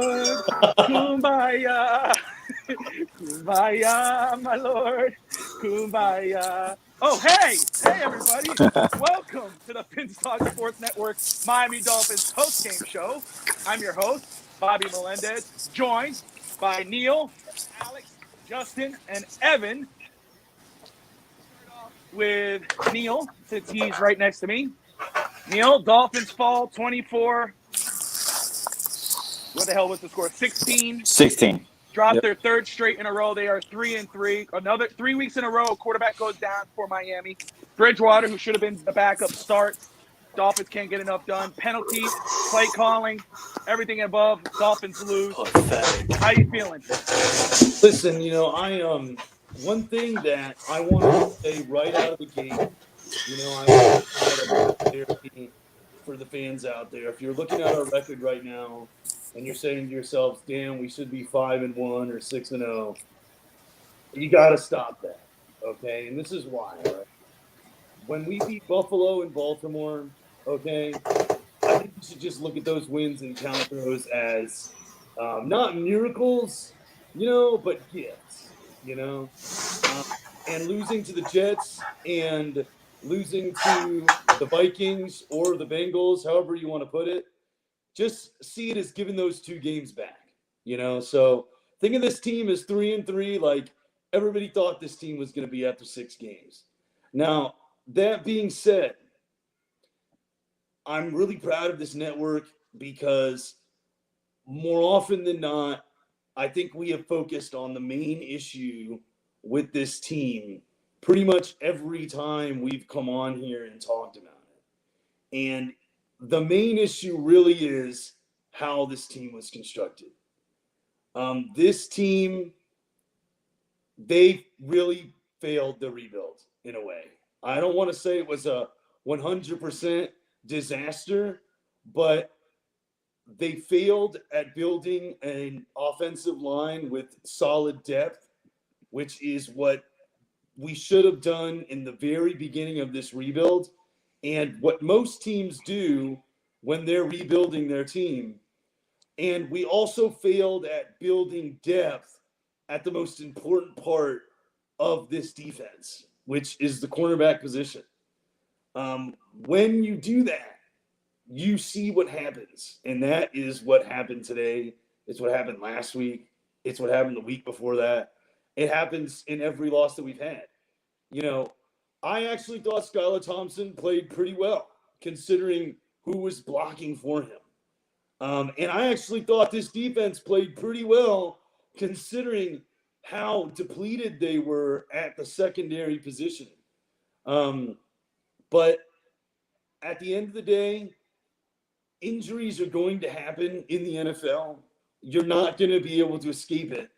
Lord. Kumbaya. Kumbaya, my Lord. Kumbaya. Oh, hey, everybody. Welcome to the Finstock Sports Network Miami Dolphins postgame show. I'm your host, Bobby Melendez, joined by Neil, Alex, Justin, and Evan. Start off with Neil, since he's right next to me. Neil, Dolphins fall 24. What the hell was the score? 16. 16. Dropped Yep. their third straight in a row. They are 3-3. Another 3 weeks in a row, a quarterback goes down for Miami. Bridgewater, who should have been the backup, starts. Dolphins can't get enough done. Penalties, play calling, everything above. Dolphins lose. Pathetic. How you feeling? Listen, I one thing that I want to say right out of the gate, I want to set up clarity for the fans out there. If you're looking at our record right now and you're saying to yourselves, "Damn, we should be 5-1 or 6-0," you got to stop that, okay? And this is why. Right? When we beat Buffalo and Baltimore, okay, I think you should just look at those wins and count those as not miracles, but gifts, and losing to the Jets and losing to the Vikings or the Bengals, however you want to put it, just see it as giving those two games back. So think of this team as 3-3, like everybody thought this team was going to be after 6 games. Now, that being said, I'm really proud of this network because more often than not, I think we have focused on the main issue with this team pretty much every time we've come on here and talked about it. And the main issue really is how this team was constructed. This team, they really failed the rebuild in a way. I don't want to say it was a 100% disaster, but they failed at building an offensive line with solid depth, which is what we should have done in the very beginning of this rebuild, and what most teams do when they're rebuilding their team. And we also failed at building depth at the most important part of this defense, which is the cornerback position. When you do that, you see what happens. And that is what happened today. It's what happened last week. It's what happened the week before that. It happens in every loss that we've had. I actually thought Skylar Thompson played pretty well, considering who was blocking for him. And I actually thought this defense played pretty well, considering how depleted they were at the secondary position. But at the end of the day, injuries are going to happen in the NFL. You're not going to be able to escape it.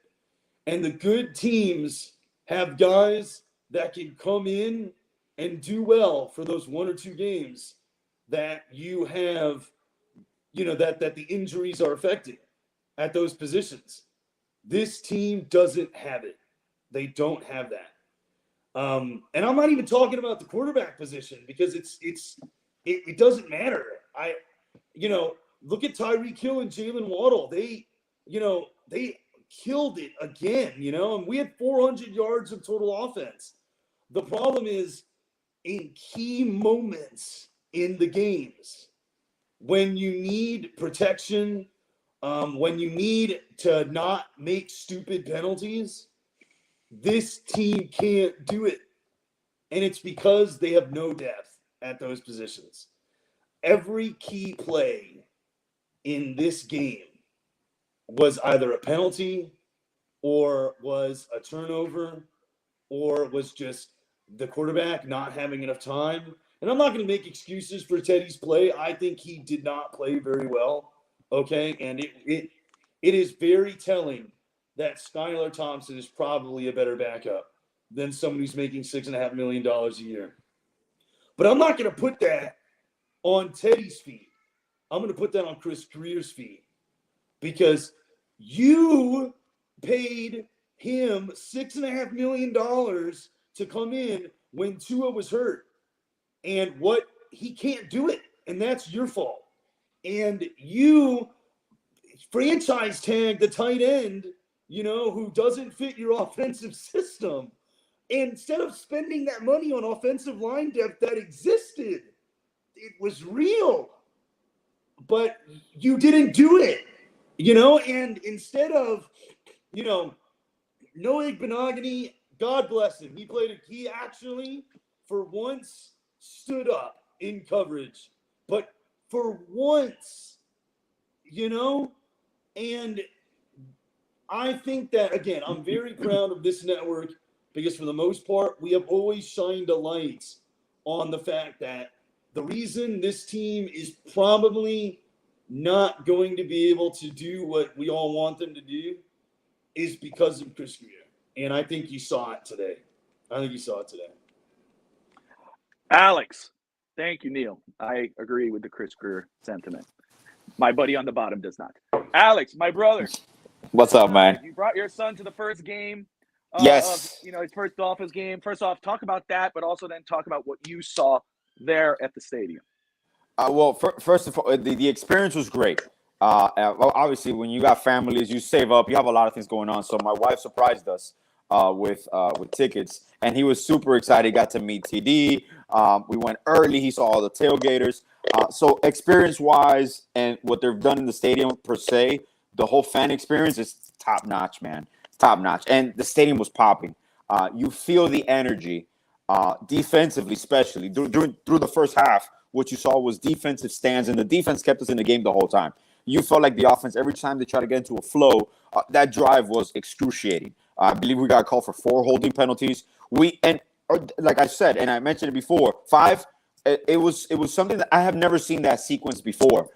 And the good teams have guys that can come in and do well for those 1 or 2 games that you have, that the injuries are affecting at those positions. This team doesn't have it. They don't have that. And I'm not even talking about the quarterback position because it doesn't matter. Look at Tyreek Hill and Jaylen Waddle. They killed it again, and we had 400 yards of total offense. The problem is in key moments in the games, when you need protection, when you need to not make stupid penalties, this team can't do it. And it's because they have no depth at those positions. Every key play in this game was either a penalty or was a turnover or was just the quarterback not having enough time. And I'm not going to make excuses for Teddy's play. I think he did not play very well, okay? And it is very telling that Skylar Thompson is probably a better backup than someone who's making $6.5 million a year. But I'm not going to put that on Teddy's feet. I'm going to put that on Chris Greer's feet because you paid him $6.5 million to come in when Tua was hurt. And he can't do it. And that's your fault. And you franchise tag the tight end, who doesn't fit your offensive system. And instead of spending that money on offensive line depth that existed, it was real. But you didn't do it, and instead of, Noah Benogany, God bless him. He actually, for once, stood up in coverage. But for once, and I think that, again, I'm very proud of this network because for the most part, we have always shined a light on the fact that the reason this team is probably not going to be able to do what we all want them to do is because of Chris Greer. And I think you saw it today. Alex, thank you, Neil. I agree with the Chris Greer sentiment. My buddy on the bottom does not. Alex, my brother. What's up, man? You brought your son to the first game. Yes. Of, his first Dolphins game. First off, talk about that, but also then talk about what you saw there at the stadium. Well, first of all, the experience was great. Obviously, when you got families, you save up. You have a lot of things going on. So my wife surprised us with tickets, and he was super excited. He got to meet TD. We went early. He saw all the tailgaters. So experience-wise and what they've done in the stadium per se, the whole fan experience is top-notch, man. Top-notch. And the stadium was popping. You feel the energy defensively, especially. Through the first half, what you saw was defensive stands, and the defense kept us in the game the whole time. You felt like the offense, every time they tried to get into a flow, that drive was excruciating. I believe we got called for 4 holding penalties. Like I said, and I mentioned it before, 5, it was something that I have never seen that sequence before.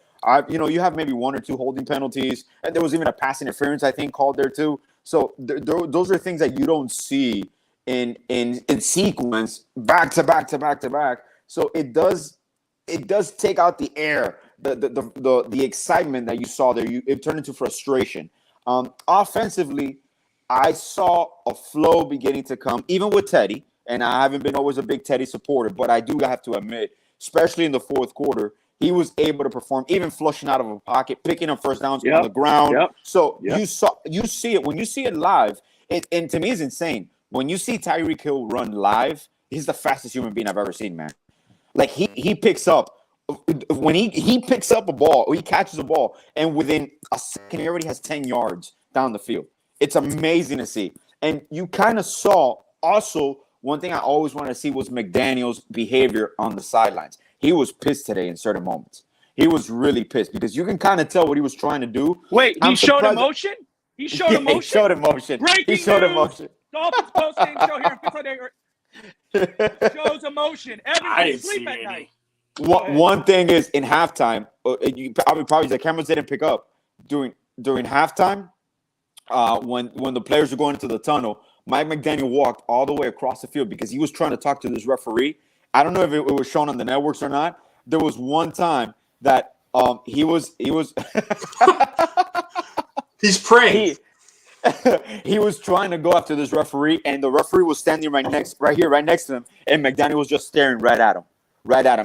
You have maybe 1 or 2 holding penalties, and there was even a pass interference, I think, called there too. So those are things that you don't see in sequence back to back to back to back. So it does take out the air, the excitement that you saw there. It turned into frustration. Offensively, I saw a flow beginning to come, even with Teddy. And I haven't been always a big Teddy supporter, but I do have to admit, especially in the fourth quarter, he was able to perform, even flushing out of a pocket, picking up first downs on the ground. So you see it when you see it live. And to me, it's insane when you see Tyreek Hill run live. He's the fastest human being I've ever seen, man. Like he picks up when he picks up a ball, or he catches a ball, and within a second, he already has 10 yards down the field. It's amazing to see. And you kind of saw also one thing I always wanted to see was McDaniel's behavior on the sidelines. He was pissed today in certain moments. He was really pissed because you can kind of tell what he was trying to do. Wait, he showed emotion? He showed emotion? He showed emotion. Breaking news! Dolphins post-game show here in Pittsburgh. Shows emotion. Everybody sleep at night. One thing is, in halftime, probably the cameras didn't pick up during halftime. When the players were going into the tunnel, Mike McDaniel walked all the way across the field because he was trying to talk to this referee. I don't know if it was shown on the networks or not. There was one time that he was he's praying. He was trying to go after this referee, and the referee was standing right next to him, and McDaniel was just staring right at him,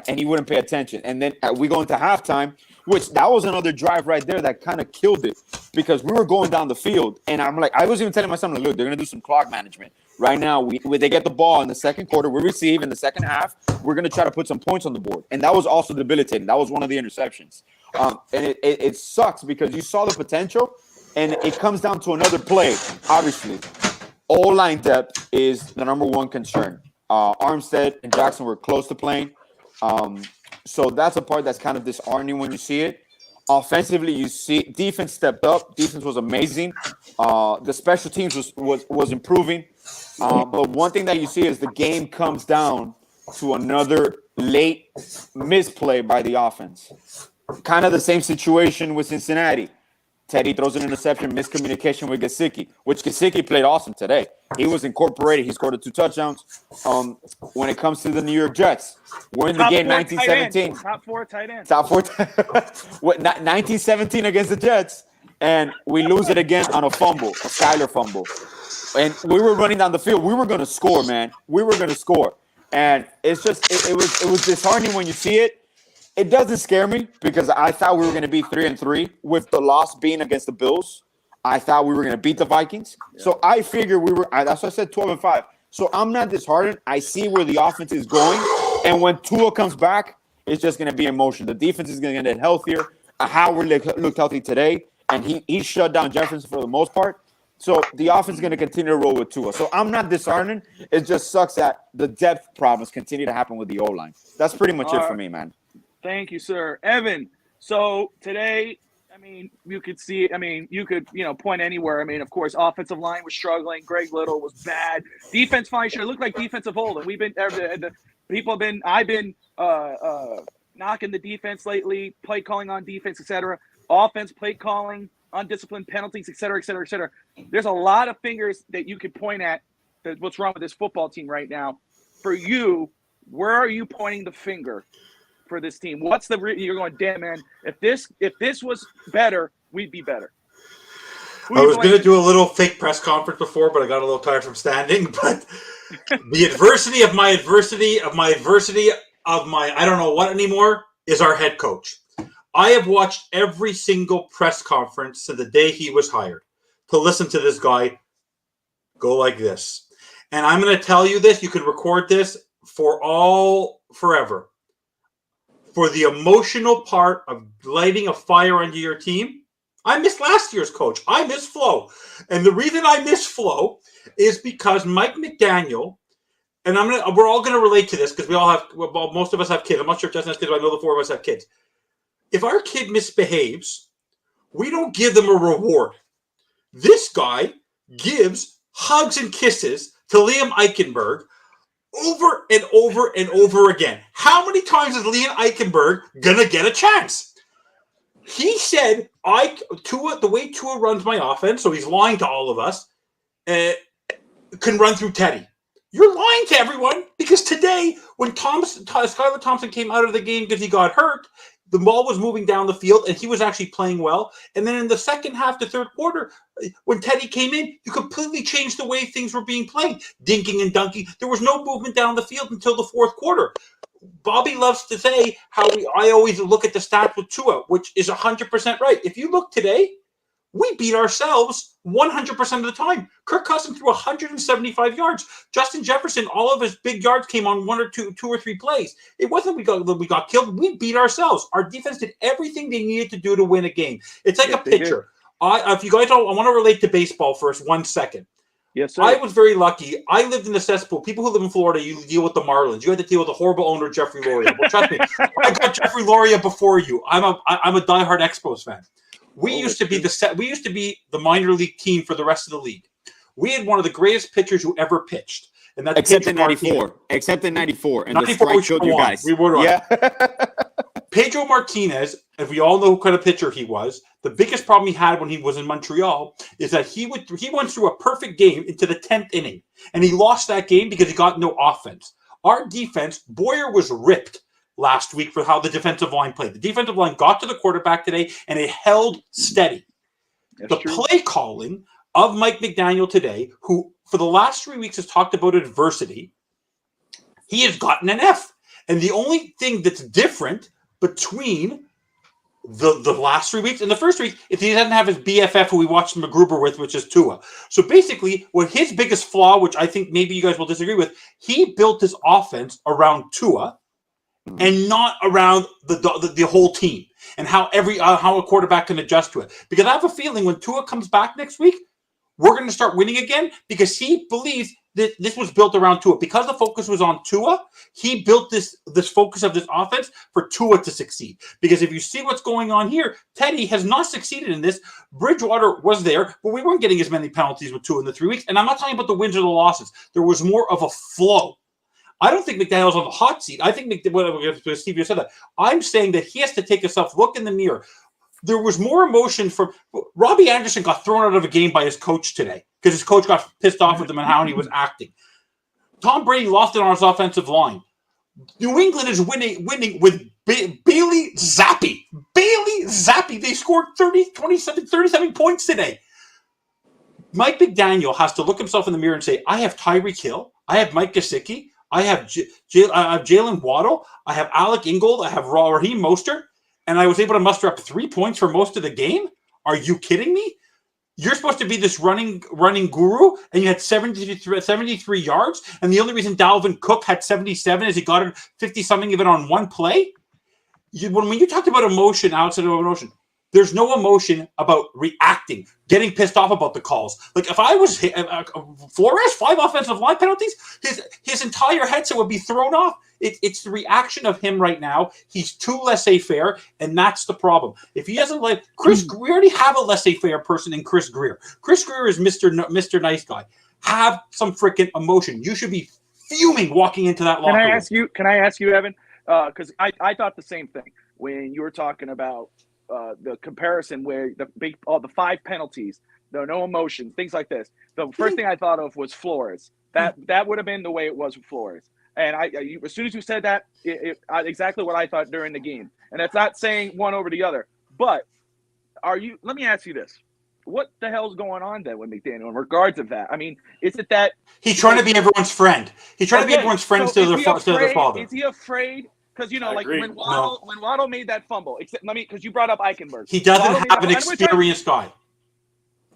and he wouldn't pay attention. And then we go into halftime, which that was another drive right there that kind of killed it because we were going down the field, and I was even telling my son, look, they're gonna do some clock management right now. They get the ball in the second quarter, we receive in the second half, we're gonna try to put some points on the board, and that was also debilitating. That was one of the interceptions, and it sucks because you saw the potential, and it comes down to another play. Obviously, O-line depth is the number one concern. Armstead and Jackson were close to playing. So that's a part that's kind of disheartening when you see it. Offensively, you see defense stepped up. Defense was amazing. The special teams was improving. But one thing that you see is the game comes down to another late misplay by the offense. Kind of the same situation with Cincinnati. Teddy throws an interception, miscommunication with Gesicki, which Gesicki played awesome today. He was incorporated. He scored 2 touchdowns. When it comes to the New York Jets, we're in the game 19-17. Top 4 tight ends. 19-17 against the Jets, and we lose it again on a fumble, a Skyler fumble. And we were running down the field. We were going to score, man. We were going to score. And it's just it was disheartening when you see it. It doesn't scare me because I thought we were going to be 3-3 with the loss being against the Bills. I thought we were going to beat the Vikings. Yeah. So I figured that's why I said 12-5. So I'm not disheartened. I see where the offense is going. And when Tua comes back, it's just going to be emotion. The defense is going to get healthier. Howard looked healthy today, and he shut down Jefferson for the most part. So the offense is going to continue to roll with Tua. So I'm not disheartened. It just sucks that the depth problems continue to happen with the O-line. That's pretty much it for me, man. Thank you, sir. Evan, so today, I mean, you could see, I mean, you could, point anywhere. I mean, of course, offensive line was struggling. Greg Little was bad. Defense finally should look like defensive hold. And I've been knocking the defense lately, play calling on defense, etc. Offense, play calling, undisciplined penalties, etc., etc., etc. There's a lot of fingers that you could point at what's wrong with this football team right now. For you, where are you pointing the finger for this team? What's you're going, damn, man, if this was better, we'd be better. I was going to do a little fake press conference before, but I got a little tired from standing. But the adversity of my I don't know what anymore is our head coach. I have watched every single press conference to the day he was hired to listen to this guy go like this. And I'm going to tell you this. You can record this forever. For the emotional part of lighting a fire under your team, I missed last year's coach. I miss Flo. And the reason I miss Flo is because Mike McDaniel, and we're all going to relate to this because most of us have kids. I'm not sure if Justin has kids, but I know the four of us have kids. If our kid misbehaves, we don't give them a reward. This guy gives hugs and kisses to Liam Eichenberg over and over and over again. How many times is Liam Eichenberg going to get a chance? He said, the way Tua runs my offense, so he's lying to all of us, can run through Teddy. You're lying to everyone because today, when Skylar Thompson came out of the game because he got hurt, the ball was moving down the field and he was actually playing well. And then in the second half to third quarter, when Teddy came in, you completely changed the way things were being played. Dinking and dunking. There was no movement down the field until the fourth quarter. Bobby loves to say how I always look at the stats with Tua, which is 100% right. If you look today, we beat ourselves 100% of the time. Kirk Cousins threw 175 yards. Justin Jefferson, all of his big yards came on two or three plays. It wasn't we got killed. We beat ourselves. Our defense did everything they needed to do to win a game. It's like a pitcher. If you guys don't, I want to relate to baseball for 1 second. Yes, sir. I was very lucky. I lived in the cesspool. People who live in Florida, you deal with the Marlins. You had to deal with the horrible owner, Jeffrey Loria. Well, trust me, I got Jeffrey Loria before you. I'm a diehard Expos fan. We used to be the minor league team for the rest of the league. We had one of the greatest pitchers who ever pitched, and that's except in '94. Except in '94, and 94 the strike killed you guys. We were yeah. Pedro Martinez, and we all know what kind of pitcher he was. The biggest problem he had when he was in Montreal is that he went through a perfect game into the 10th inning, and he lost that game because he got no offense. Our defense, Boyer was ripped last week for how the defensive line played. The defensive line got to the quarterback today, and it held steady. That's true. Play calling of Mike McDaniel today, who for the last 3 weeks has talked about adversity, he has gotten an F. And the only thing that's different between the last 3 weeks and the first week is he doesn't have his BFF who we watched McGruber with, which is Tua. So basically, what his biggest flaw, which I think maybe you guys will disagree with, he built his offense around Tua and not around the whole team and how a quarterback can adjust to it. Because I have a feeling when Tua comes back next week, we're going to start winning again because he believes that this was built around Tua. Because the focus was on Tua, he built this focus of this offense for Tua to succeed. Because if you see what's going on here, Teddy has not succeeded in this. Bridgewater was there, but we weren't getting as many penalties with Tua in the 3 weeks. And I'm not talking about the wins or the losses. There was more of a flow. I don't think McDaniel's on the hot seat. I think Steve, you said that. I'm saying that he has to take himself, look in the mirror. There was more emotion from Robbie Anderson got thrown out of a game by his coach today because his coach got pissed off with him and how he was acting. Tom Brady lost it on his offensive line. New England is winning with Bailey Zappi. They scored 37 points today. Mike McDaniel has to look himself in the mirror and say, I have Tyreek Hill. I have Mike Gesicki. I have Jaylen Waddle. I have Alec Ingold. I have Raheem Mostert. And I was able to muster up 3 points for most of the game? Are you kidding me? You're supposed to be this running guru, and you had 73 yards, and the only reason Dalvin Cook had 77 is he got 50-something of it on one play? When you talked about emotion outside of emotion, there's no emotion about reacting, getting pissed off about the calls. Like if I was Flores, 5 offensive line penalties, his entire headset would be thrown off. It's the reaction of him right now. He's too laissez-faire, and that's the problem. If he doesn't like Chris, we already have a laissez-faire person in Chris Greer. Chris Greer is Mr. Nice Guy. Have some freaking emotion. You should be fuming walking into that locker room. Can I ask you, Evan? Because I thought the same thing when you were talking about the comparison where the 5 penalties, no emotions, things like this. The first thing I thought of was Flores. That would have been the way it was with Flores. And as soon as you said that, exactly what I thought during the game. And it's not saying one over the other. But let me ask you this. What the hell's going on then with McDaniel in regards of that? I mean, is it that he's trying to be everyone's friend? He's trying to be everyone's friend instead of their father. Is he afraid? Because when Waddle made that fumble, because you brought up Eichenberg. He doesn't have an experienced guy.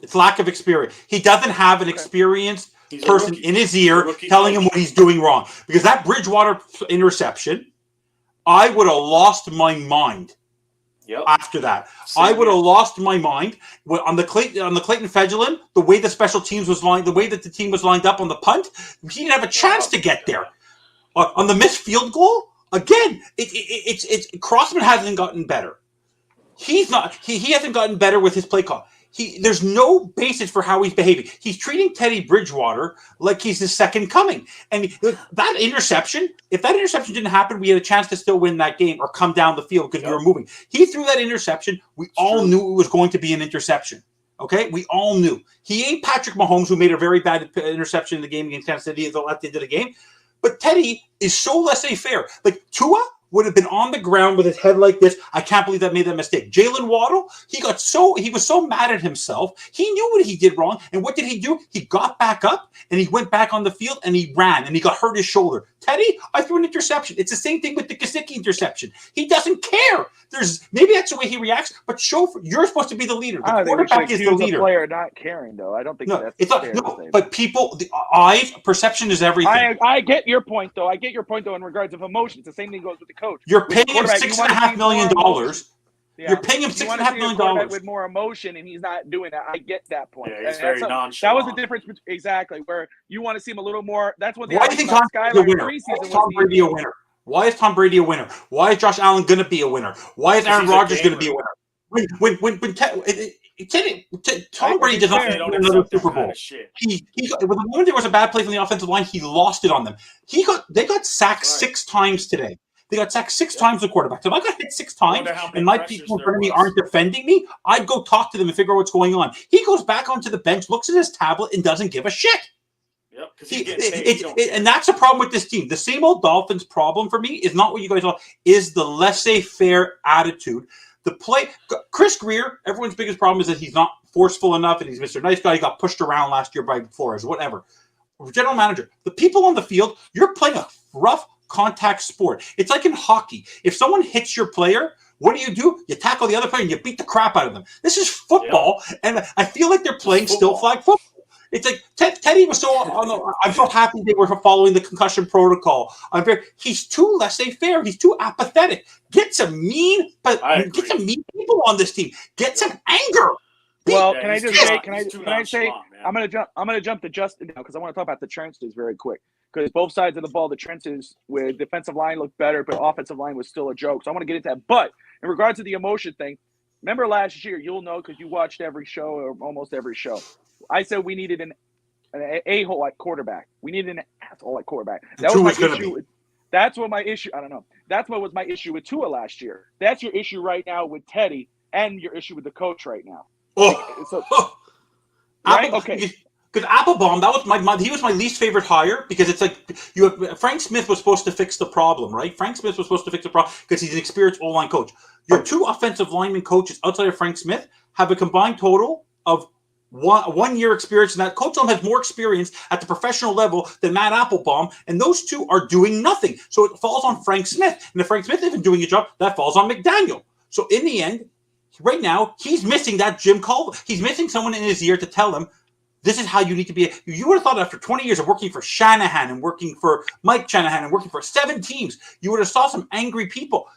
It's lack of experience. He doesn't have an experienced person in his ear telling him what he's doing wrong. Because that Bridgewater interception, I would have lost my mind. Yep. After that, I would have lost my mind on the Clayton Fegelin. The way the special teams was lined, the way that the team was lined up on the punt, he didn't have a chance to get there. On the missed field goal, again, it's Crossman hasn't gotten better. He's not. He hasn't gotten better with his play call. There's no basis for how he's behaving. He's treating Teddy Bridgewater like he's his second coming. And that interception, if that interception didn't happen, we had a chance to still win that game or come down the field because we were moving. He threw that interception. We all knew it was going to be an interception. Okay? We all knew. He ain't Patrick Mahomes, who made a very bad interception in the game against Kansas City at the left end of the game. But Teddy is so laissez-faire. Like Tua would have been on the ground with his head like this. I can't believe that made that mistake. Jaylen Waddle, he was so mad at himself. He knew what he did wrong. And what did he do? He got back up and he went back on the field and he ran and he got hurt his shoulder. Teddy, I threw an interception. It's the same thing with the Gesicki interception. He doesn't care. Maybe that's the way he reacts, but you're supposed to be the leader. The quarterback is the leader. The player not caring, though. I don't think that's fair. But people, perception is everything. I get your point, though. In regards of emotions. The same thing goes with the coach. You're paying him $6.5 million. You're paying him $6.5 million with more emotion, and he's not doing that. I get that point. Yeah, he's very nonchalant. That was the difference, exactly, where you want to see him a little more. That's what. Why do you think Tom Brady a winner? Why is Tom Brady a winner? Why is Josh Allen going to be a winner? Why is Aaron Rodgers going to be a winner? When Tom Brady does not win another Super Bowl. The moment there was a bad play from the offensive line, he lost it on them. They got sacked 6 times today. They got sacked 6 times, the quarterback. So if I got hit 6 times and my people in front of me aren't defending me, I'd go talk to them and figure out what's going on. He goes back onto the bench, looks at his tablet, and doesn't give a shit. Yep, and that's the problem with this team. The same old Dolphins problem for me is not what you guys want, is the laissez-faire attitude. The play, Chris Greer, everyone's biggest problem is that he's not forceful enough and he's Mr. Nice Guy. He got pushed around last year by Flores, whatever. General manager, the people on the field, you're playing a rough contact sport. It's like in hockey. If someone hits your player, what do? You tackle the other player and you beat the crap out of them. This is football, and I feel like they're playing still flag football. It's like Teddy was I'm so happy they were following the concussion protocol. He's too laissez-faire. He's too apathetic. Get some mean people on this team. Get some anger. Well, can I say? I'm gonna jump to Justin now because I want to talk about the trenches very quick. Because both sides of the ball, the trenches with defensive line looked better, but offensive line was still a joke. So I want to get into that. But in regards to the emotion thing, remember last year, you'll know because you watched every show or almost every show. I said we needed an a-hole at quarterback. We needed an asshole at quarterback. That was my issue. That's what my issue. I don't know. That's what was my issue with Tua last year. That's your issue right now with Teddy, and your issue with the coach right now. Right? Okay. Because Applebaum, he was my least favorite hire because it's like Frank Smith was supposed to fix the problem, right? Frank Smith was supposed to fix the problem because he's an experienced O-line coach. Your 2 offensive lineman coaches outside of Frank Smith have a combined total of one year experience, and that Coach Holm has more experience at the professional level than Matt Applebaum, and those two are doing nothing. So it falls on Frank Smith, and if Frank Smith isn't doing a job, that falls on McDaniel. So in the end, right now, he's missing that Jim Caldwell. He's missing someone in his ear to tell him, this is how you need to be. You would have thought after 20 years of working for Shanahan and working for Mike Shanahan and working for 7 teams, you would have saw some angry people.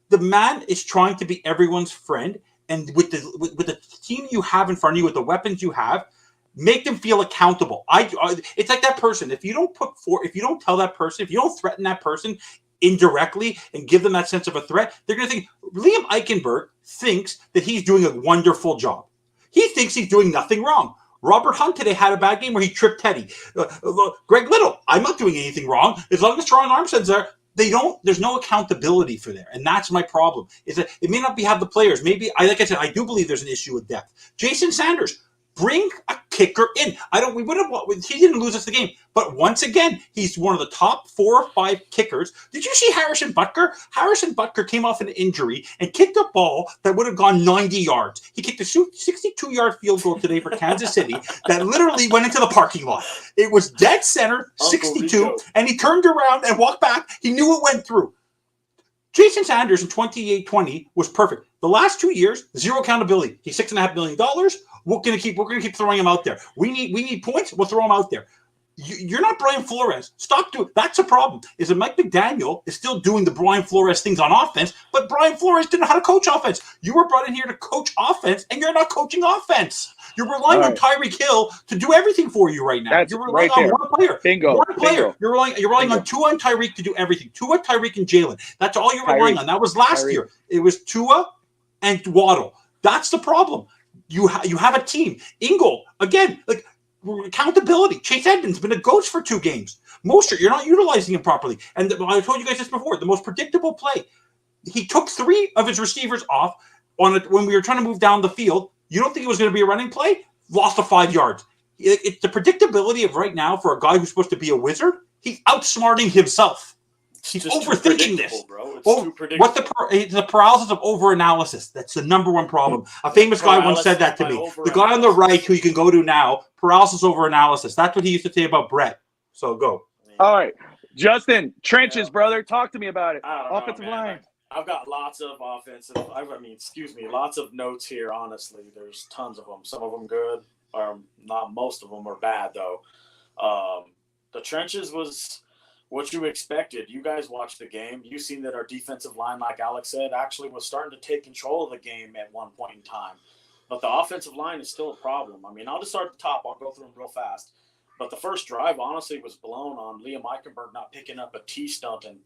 The man is trying to be everyone's friend. And with the team you have in front of you, with the weapons you have, make them feel accountable. It's like that person. If you don't tell that person, if you don't threaten that person indirectly and give them that sense of a threat, they're going to think Liam Eichenberg thinks that he's doing a wonderful job. He thinks he's doing nothing wrong. Robert Hunt today had a bad game where he tripped Teddy. Greg Little, I'm not doing anything wrong. As long as Teron Armstead's there, there's no accountability for there. And that's my problem. Is that it may not have the players. Maybe, like I said, I do believe there's an issue with depth. Jason Sanders, bring a kicker in. He didn't lose us the game. But once again, he's one of the top 4 or 5 kickers. Did you see Harrison Butker? Harrison Butker came off an injury and kicked a ball that would have gone 90 yards. He kicked a 62-yard field goal today for Kansas City that literally went into the parking lot. It was dead center, 62, and he turned around and walked back. He knew it went through. Jason Sanders in 28-20 was perfect. The last 2 years, zero accountability. He's $6.5 million. We're gonna keep throwing him out there. We need points. We'll throw him out there. You're not Brian Flores. Stop doing. That's a problem. Is that Mike McDaniel is still doing the Brian Flores things on offense, but Brian Flores didn't know how to coach offense. You were brought in here to coach offense, and you're not coaching offense. You're relying on Tyreek Hill to do everything for you right now. You're relying on one player. Bingo. One player. Bingo. You're relying on Tua and Tyreek to do everything. Tua, Tyreek, and Jaylen. That's all you're relying on. That was last year. It was Tua and Waddle. That's the problem. You have a team. Ingle, again, like accountability. Chase Edmonds been a ghost for 2 games. Mostert, you're not utilizing him properly. And I told you guys this before, the most predictable play. He took 3 of his receivers off when we were trying to move down the field. You don't think it was going to be a running play? Lost to 5 yards. It's the predictability of right now for a guy who's supposed to be a wizard. He's outsmarting himself. He's overthinking this. Bro. It's too predictable. It's the paralysis of overanalysis. That's the number one problem. A famous guy once said that to me. The guy on the right who you can go to now, paralysis overanalysis. That's what he used to say about Brett. So go. All right. Justin, trenches, brother. Talk to me about it. Offensive line. I've got lots of lots of notes here, honestly. There's tons of them. Some of them good. Not most of them are bad, though. The trenches was what you expected. You guys watched the game. You seen that our defensive line, like Alex said, actually was starting to take control of the game at one point in time. But the offensive line is still a problem. I mean, I'll just start at the top. I'll go through them real fast. But the first drive, honestly, was blown on Liam Eichenberg not picking up a T-stunt, and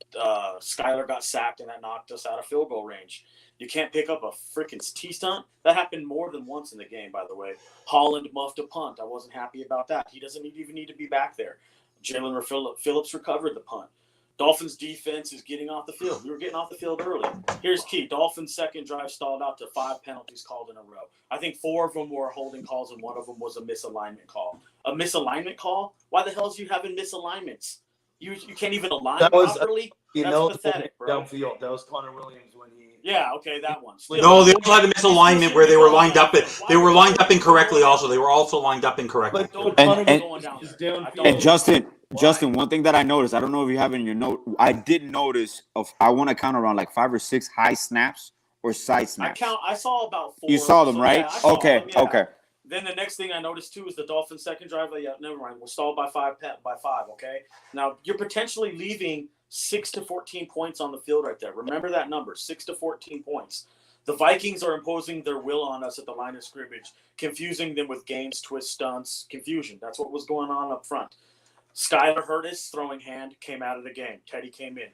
Skyler got sacked, and that knocked us out of field goal range. You can't pick up a freaking T-stunt. That happened more than once in the game, by the way. Holland muffed a punt. I wasn't happy about that. He doesn't even need to be back there. Jalen Phillips recovered the punt. Dolphins defense is getting off the field. We were getting off the field early. Here's key. Dolphins second drive stalled out to 5 penalties called in a row. I think 4 of them were holding calls, and 1 of them was a misalignment call. A misalignment call? Why the hell is you having misalignments? You can't even align properly? That's pathetic, bro. Downfield. That was Connor Williams when he. Yeah, okay, that one. No, they also had a misalignment where they were lined up. They were lined up incorrectly. Also, they were also lined up incorrectly. And Justin, one thing that I noticed, I don't know if you have it in your note, I did notice I want to count around like 5 or 6 high snaps or side snaps. I saw about 4. You saw them, right? Yeah, okay. Then the next thing I noticed too is the Dolphins second drive. Yeah, never mind. We're stalled by 5. Okay. Now you're potentially leaving 6 to 14 points on the field right there. Remember that number, 6 to 14 points. The Vikings are imposing their will on us at the line of scrimmage, confusing them with games, twist stunts, confusion. That's what was going on up front. Skyler hurt his throwing hand, came out of the game. Teddy came in.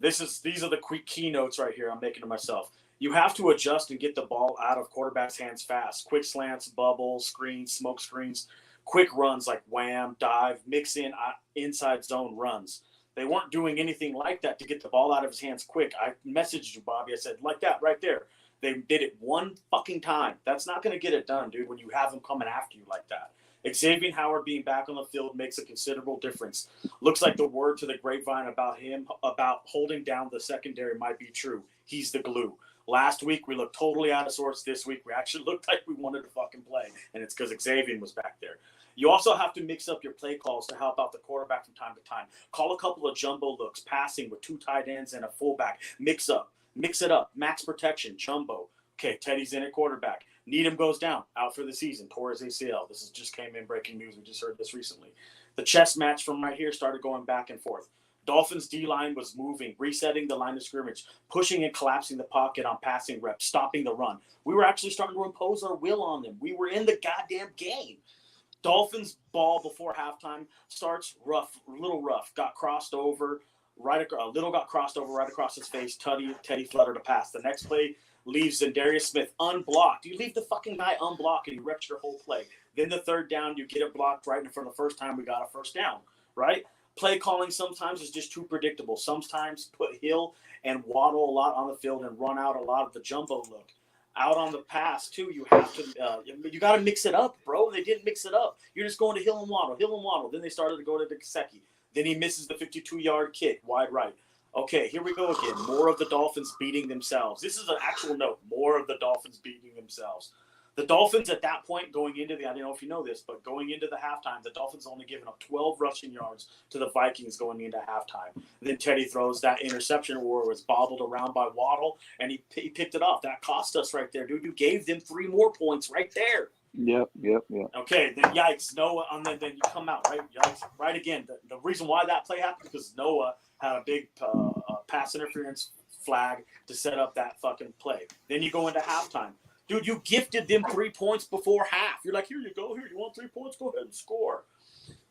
These are the quick keynotes right here I'm making to myself. You have to adjust and get the ball out of quarterbacks' hands fast. Quick slants, bubbles, screens, smoke screens, quick runs like wham, dive, mix in inside zone runs. They weren't doing anything like that to get the ball out of his hands quick. I messaged you, Bobby. I said, like that right there. They did it one fucking time. That's not going to get it done, dude, when you have them coming after you like that. Xavier Howard being back on the field makes a considerable difference. Looks like the word to the grapevine about him, about holding down the secondary might be true. He's the glue. Last week, we looked totally out of sorts. This week, we actually looked like we wanted to fucking play, and it's because Xavier was back there. You also have to mix up your play calls to help out the quarterback from time to time. Call a couple of jumbo looks, passing with 2 tight ends and a fullback. Mix it up. Max protection, jumbo. Okay, Teddy's in at quarterback. Needham goes down, out for the season, tore his ACL. This just came in breaking news. We just heard this recently. The chess match from right here started going back and forth. Dolphins D-line was moving, resetting the line of scrimmage, pushing and collapsing the pocket on passing reps, stopping the run. We were actually starting to impose our will on them. We were in the goddamn game. Dolphins ball before halftime starts rough, a little rough. Got crossed over, right across his face. Teddy fluttered a pass. The next play leaves Za'Darius Smith unblocked. You leave the fucking guy unblocked and you wrecked your whole play. Then the third down, you get it blocked right in front of the first time we got a first down, right? Play calling sometimes is just too predictable. Sometimes put Hill and Waddle a lot on the field and run out a lot of the jumbo look. Out on the pass, too, you have to you got to mix it up, bro. They didn't mix it up. You're just going to Hill and Waddle. Then they started to go to the Gesicki. Then he misses the 52-yard kick, wide right. Okay, here we go again. More of the Dolphins beating themselves. This is an actual note. More of the Dolphins beating themselves. The Dolphins at that point going into I don't know if you know this, but going into the halftime, the Dolphins only given up 12 rushing yards to the Vikings going into halftime. Then Teddy throws that interception where it was bobbled around by Waddle, and he picked it off. That cost us right there, dude. You gave them 3 more points right there. Yep. Okay, then yikes, Noah, and then you come out, right? Yikes, right again. The reason why that play happened because Noah had a big pass interference flag to set up that fucking play. Then you go into halftime. Dude, you gifted them 3 points before half. You're like, here you go. Here, you want 3 points? Go ahead and score.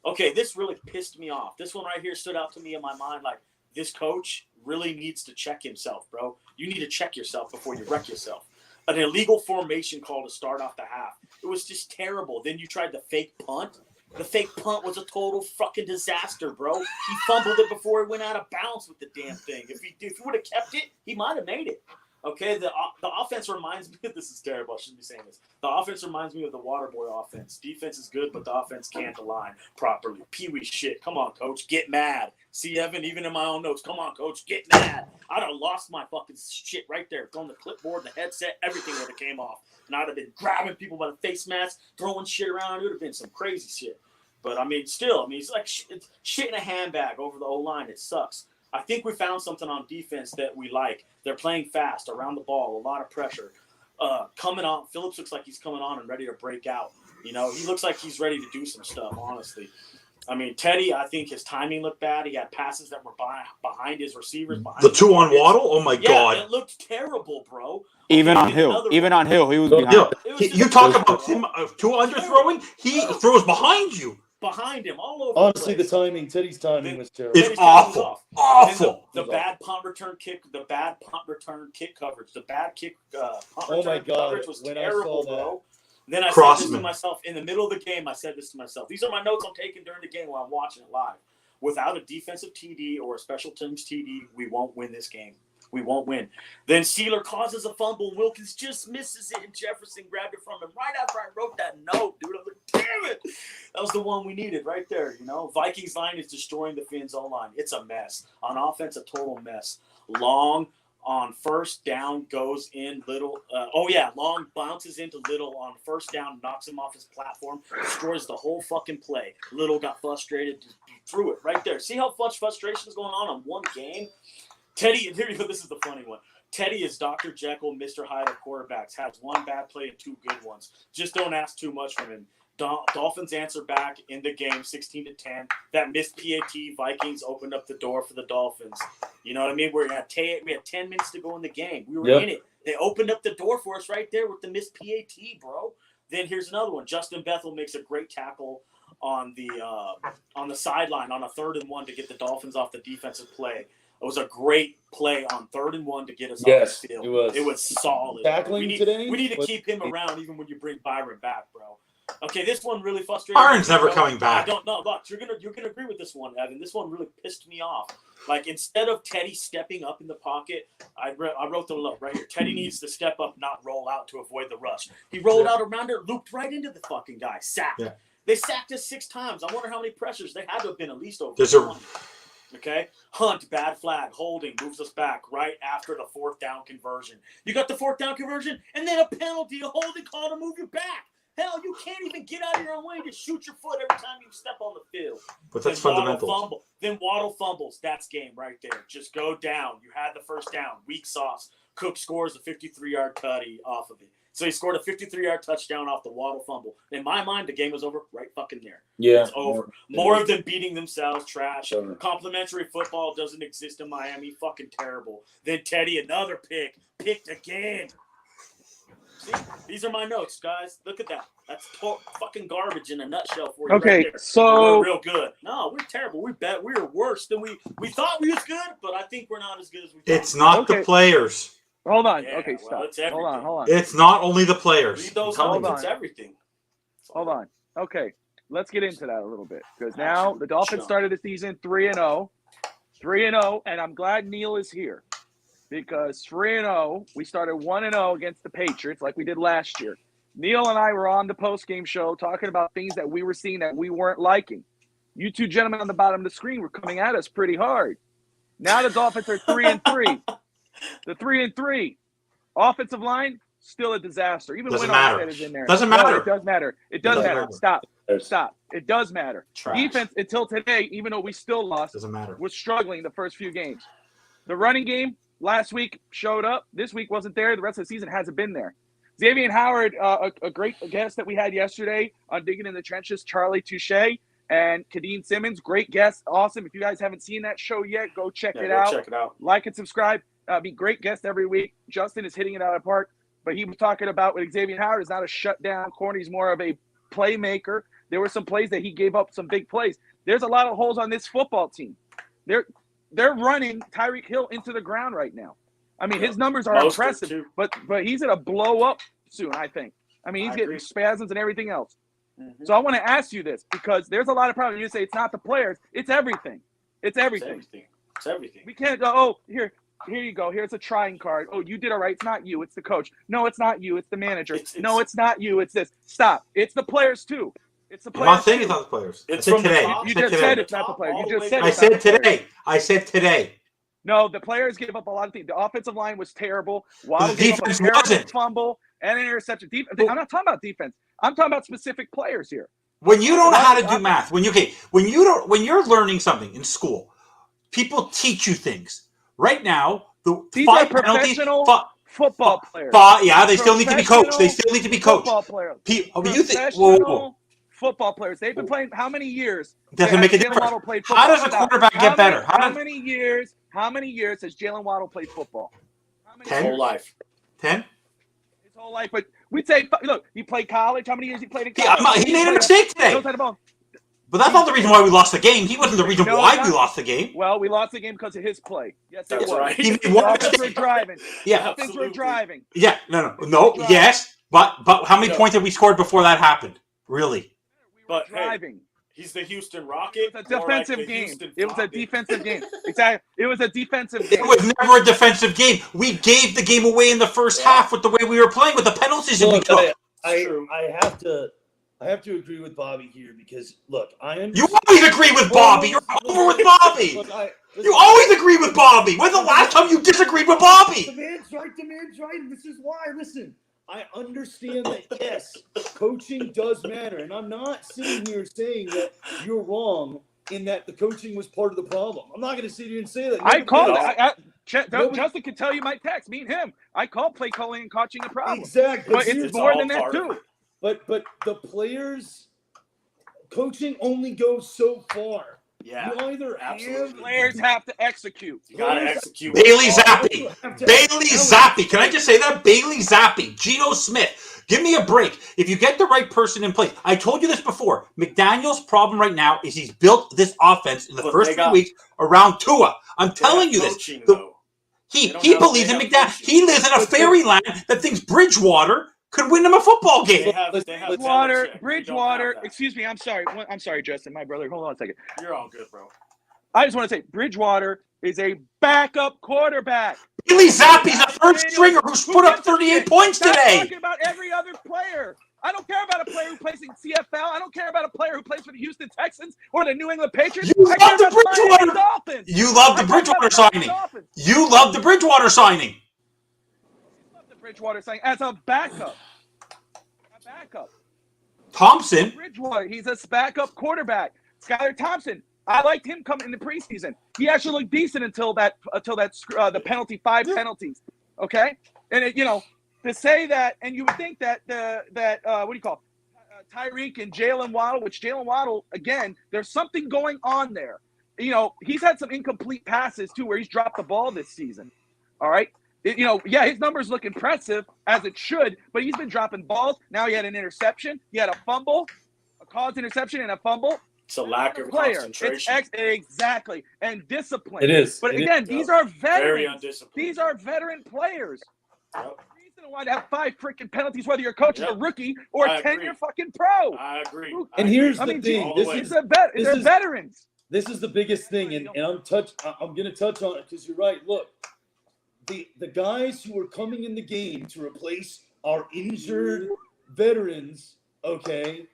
Okay, this really pissed me off. This one right here stood out to me in my mind like, this coach really needs to check himself, bro. You need to check yourself before you wreck yourself. An illegal formation call to start off the half. It was just terrible. Then you tried the fake punt. The fake punt was a total fucking disaster, bro. He fumbled it before he went out of bounds with the damn thing. If he would have kept it, he might have made it. Okay, the offense reminds me – this is terrible. I shouldn't be saying this. The offense reminds me of the Waterboy offense. Defense is good, but the offense can't align properly. Pee-wee shit. Come on, coach. Get mad. See, Evan, even in my own notes, come on, coach. Get mad. I'd have lost my fucking shit right there. Throwing the clipboard, the headset, everything would have came off. And I'd have been grabbing people by the face mask, throwing shit around. It would have been some crazy shit. But, it's like shit in a handbag over the O-line. It sucks. I think we found something on defense that we like. They're playing fast, around the ball, a lot of pressure. Coming on, Phillips looks like he's coming on and ready to break out. He looks like he's ready to do some stuff, honestly. Teddy, I think his timing looked bad. He had passes that were behind his receivers. The 2 on Waddle? Oh, my God. It looked terrible, bro. Even on Hill, he was behind. You talk about him 2 underthrowing? He throws behind you. Behind him, all over. Honestly, the timing, Teddy's timing was terrible. It's awful. Awful. The bad punt return kick coverage, the bad kick punt Oh my return God, coverage was when I terrible, saw that. bro. Then I said this to myself in the middle of the game. I said this to myself. These are my notes I'm taking during the game while I'm watching it live. Without a defensive TD or a special teams TD, we won't win this game. We won't win. Then Sealer causes a fumble. Wilkins just misses it, and Jefferson grabbed it from him right after I wrote that note, dude. I was like, damn it. That was the one we needed right there, Vikings line is destroying the Finns' O-line. It's a mess. On offense, a total mess. Long on first down goes in Little. Long bounces into Little on first down, knocks him off his platform, destroys the whole fucking play. Little got frustrated, threw it right there. See how much frustration is going on one game? Teddy, and here you go, this is the funny one. Teddy is Dr. Jekyll, Mr. Hyde of quarterbacks. Has 1 bad play and 2 good ones. Just don't ask too much from him. Dolphins answer back in the game, 16-10. That missed PAT, Vikings opened up the door for the Dolphins. You know what I mean? We had 10 minutes to go in the game. We were in it. They opened up the door for us right there with the missed PAT, bro. Then here's another one. Justin Bethel makes a great tackle on the sideline on a 3rd and 1 to get the Dolphins off the defensive play. It was a great play on 3rd and 1 to get us off the field. It was solid. Tackling today? We need to keep him around even when you bring Byron back, bro. Okay, this one really frustrated me. Byron's never coming back. I don't know. Look, you're gonna agree with this one, Evan. This one really pissed me off. Like, instead of Teddy stepping up in the pocket, I wrote the note right here. Teddy needs to step up, not roll out to avoid the rush. He rolled out around it, looped right into the fucking guy, sacked. Yeah. They sacked us 6 times. I wonder how many pressures. They had to have been at least over. Okay? Hunt, bad flag, holding, moves us back right after the 4th down conversion. You got the 4th down conversion, and then a penalty, a holding call to move you back. Hell, you can't even get out of your own way to shoot your foot every time you step on the field. But that's fundamentals. Then Waddle fumbles. That's game right there. Just go down. You had the 1st down. Weak sauce. Cook scores a 53-yard cutty off of it. So he scored a 53-yard touchdown off the Waddle fumble. In my mind, the game was over right fucking there. Yeah. It's over. More of them beating themselves, trash. Sure. Complimentary football doesn't exist in Miami. Fucking terrible. Then Teddy, another pick. Picked again. See, these are my notes, guys. Look at that. That's fucking garbage in a nutshell for you. Okay, right there. so We're real good. No, we're terrible. We're worse than we thought we was good, but I think we're not as good as we thought. It's not the players. hold on. Yeah, Okay, well, stop. it's everything. Hold on. It's not only the players. Read those Hold numbers. on. It's everything. Hold on. Okay, let's get into that a little bit because now the Dolphins started the season 3-0, and I'm glad Neil is here because 3-0. We started 1-0 against the Patriots like we did last year. Neil and I were on the post-game show talking about things that we were seeing that we weren't liking. You two gentlemen on the bottom of the screen were coming at us pretty hard. Now the Dolphins are 3-3. The 3-3. Offensive line, still a disaster. Even Doesn't when matter. Armstead is in there. Doesn't No, matter. it does matter. It does Doesn't matter. matter. Stop. It does matter. Trash. Defense until today, even though we still lost, Doesn't matter. was struggling the first few games. The running game last week showed up. This week wasn't there. The rest of the season hasn't been there. Xavier Howard, a great guest that we had yesterday on Digging in the Trenches, Charlie Touche and Kadeen Simmons, great guest, awesome. If you guys haven't seen that show yet, go check it out. Check it out. Like and subscribe. Be great guest every week. Justin is hitting it out of the park, but he was talking about what Xavier Howard is not a shutdown corner. He's more of a playmaker. There were some plays that he gave up, some big plays. There's a lot of holes on this football team. They're running Tyreek Hill into the ground right now. I mean, his numbers are impressive, but he's going to blow up soon, I think. I mean, he's getting spasms and everything else. Mm-hmm. So I want to ask you this because there's a lot of problems. You say it's not the players. It's everything. It's everything. It's everything. We can't go, here you go. Here's a trying card. Oh, you did all right. It's not you. It's the coach. No, it's not you. It's the manager. No, it's not you. It's this. Stop. It's the players, too. It's the players. I'm not saying it's not the players. It's I said from the today. top. You just said it's not the players. You just said I it's not said the players. today. I said today. No, the players gave up a lot of things. The offensive line was terrible. Waddle The gave up a defense terrible wasn't. fumble and an interception. I'm not talking about defense. I'm talking about specific players here. When you don't know how to do math, when you're learning something in school, people teach you things. Right now, These are professional football players. Yeah, they still need to be coached. They still need to be coached. Football players. Whoa. Football players. They've been playing how many years? Doesn't make a Jaylen Waddle difference. played football? How does a quarterback get better? How many years has Jaylen Waddle played football? His whole life. 10? His whole life. But we'd say, look, he played college. How many years he played in college? He made a mistake today. But that's not the reason why we lost the game. He wasn't the reason why we lost the game. Well, we lost the game because of his play. Yes, it was. Right. He made The one offense mistake. were driving. Yeah. Offense were driving. Yeah, no, yes, but how many points have we scored before that happened? Really? We were driving. He's the Houston Rocket. It was a defensive game. It was a defensive game. Exactly. It was a defensive game. It was never a defensive game. We gave the game away in the first half with the way we were playing, with the penalties that we took. I have to agree with Bobby here because look, You always agree with Bobby. You're over with Bobby. You always agree with Bobby. When's the last time you disagreed with Bobby? The man's right, and this is why. Listen, I understand that, yes, coaching does matter, and I'm not sitting here saying that you're wrong in that the coaching was part of the problem. I'm not going to sit here and say that. I called Justin can tell you my text. Me and him. I called play calling and coaching a problem. Exactly. But it's more than that, too. But the players, coaching only goes so far. Yeah, you either players have to execute. You gotta execute. Bailey Zappi. Bailey Zappi. Can I just say that? Bailey Zappi. Geno Smith. Give me a break. If you get the right person in place. I told you this before. McDaniel's problem right now is he's built this offense in the first 3 weeks around Tua. I'm telling you this. He believes in McDaniel. He lives in a fairyland that thinks Bridgewater could win him a football game. Bridgewater. Excuse me. I'm sorry, Justin, my brother. Hold on a second. You're all good, bro. I just want to say Bridgewater is a backup quarterback. Bailey Zappi's a third stringer who's put up 38 points today. I'm talking about every other player. I don't care about a player who plays in CFL. I don't care about a player who plays for the Houston Texans or the New England Patriots. You I care love the about the Miami Bridgewater. Dolphins. You love the I care about Bridgewater the Miami signing. Dolphins. You love the Bridgewater signing. I love the Bridgewater signing as a backup. A backup. Thompson. Bridgewater, he's a backup quarterback. Skylar Thompson, I liked him coming in the preseason. He actually looked decent until the penalty, 5 penalties. Okay, and to say that, and you would think that what do you call Tyreek and Jaylen Waddle, which Jaylen Waddle, again, there's something going on there. He's had some incomplete passes too, where he's dropped the ball this season. All right. His numbers look impressive, as it should, but he's been dropping balls. Now he had an interception. He had a fumble, a caused interception and a fumble. It's a lack of concentration. Exactly. And discipline. It is. But again, these are veterans. Very undisciplined. These are veteran players. Yep. Reason why to have 5 freaking penalties, whether you're coaching a rookie or a 10-year fucking pro. I agree. And here's the thing. They're veterans. This is the biggest thing, and I'm going to touch on it because you're right. Look, the guys who are coming in the game to replace our injured veterans, okay,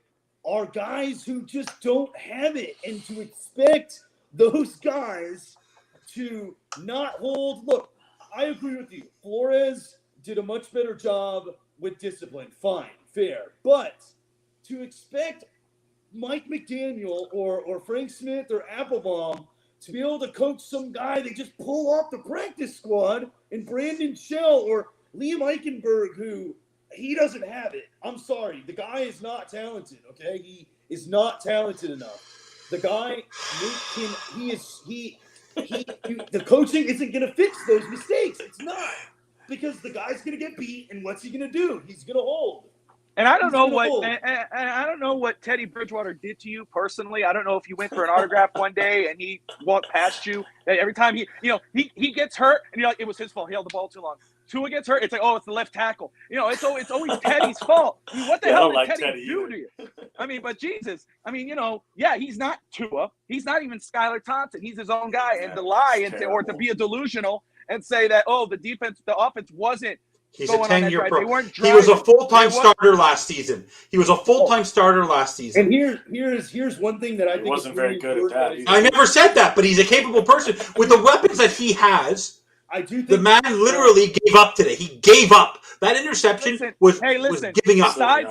are guys who just don't have it, and to expect those guys to not hold. Look, I agree with you. Flores did a much better job with discipline. Fine, fair, but to expect Mike McDaniel or Frank Smith or Applebaum to be able to coach some guy they just pull off the practice squad and Brandon Shell or Liam Eichenberg, who he doesn't have it. I'm sorry. The guy is not talented, okay? He is not talented enough. The guy, the coaching isn't going to fix those mistakes. It's not. Because the guy's going to get beat, and what's he going to do? He's going to hold. And I don't know I don't know what Teddy Bridgewater did to you personally. I don't know if you went for an autograph one day and he walked past you. Every time he gets hurt and you're like, it was his fault. He held the ball too long. Tua gets hurt. It's like, oh, it's the left tackle. It's always Teddy's fault. I mean, what the hell did Teddy do to you? I mean, but Jesus. I mean, he's not Tua. He's not even Skylar Thompson. He's his own guy. And to lie or to be a delusional and say that, the offense wasn't. He's a 10-year pro. He was a full-time starter last season. And here's one thing that I think wasn't very good at that. I never said that, but he's a capable person with the weapons that he has. I do think the man literally gave up today. He gave up. That interception was giving up. Besides,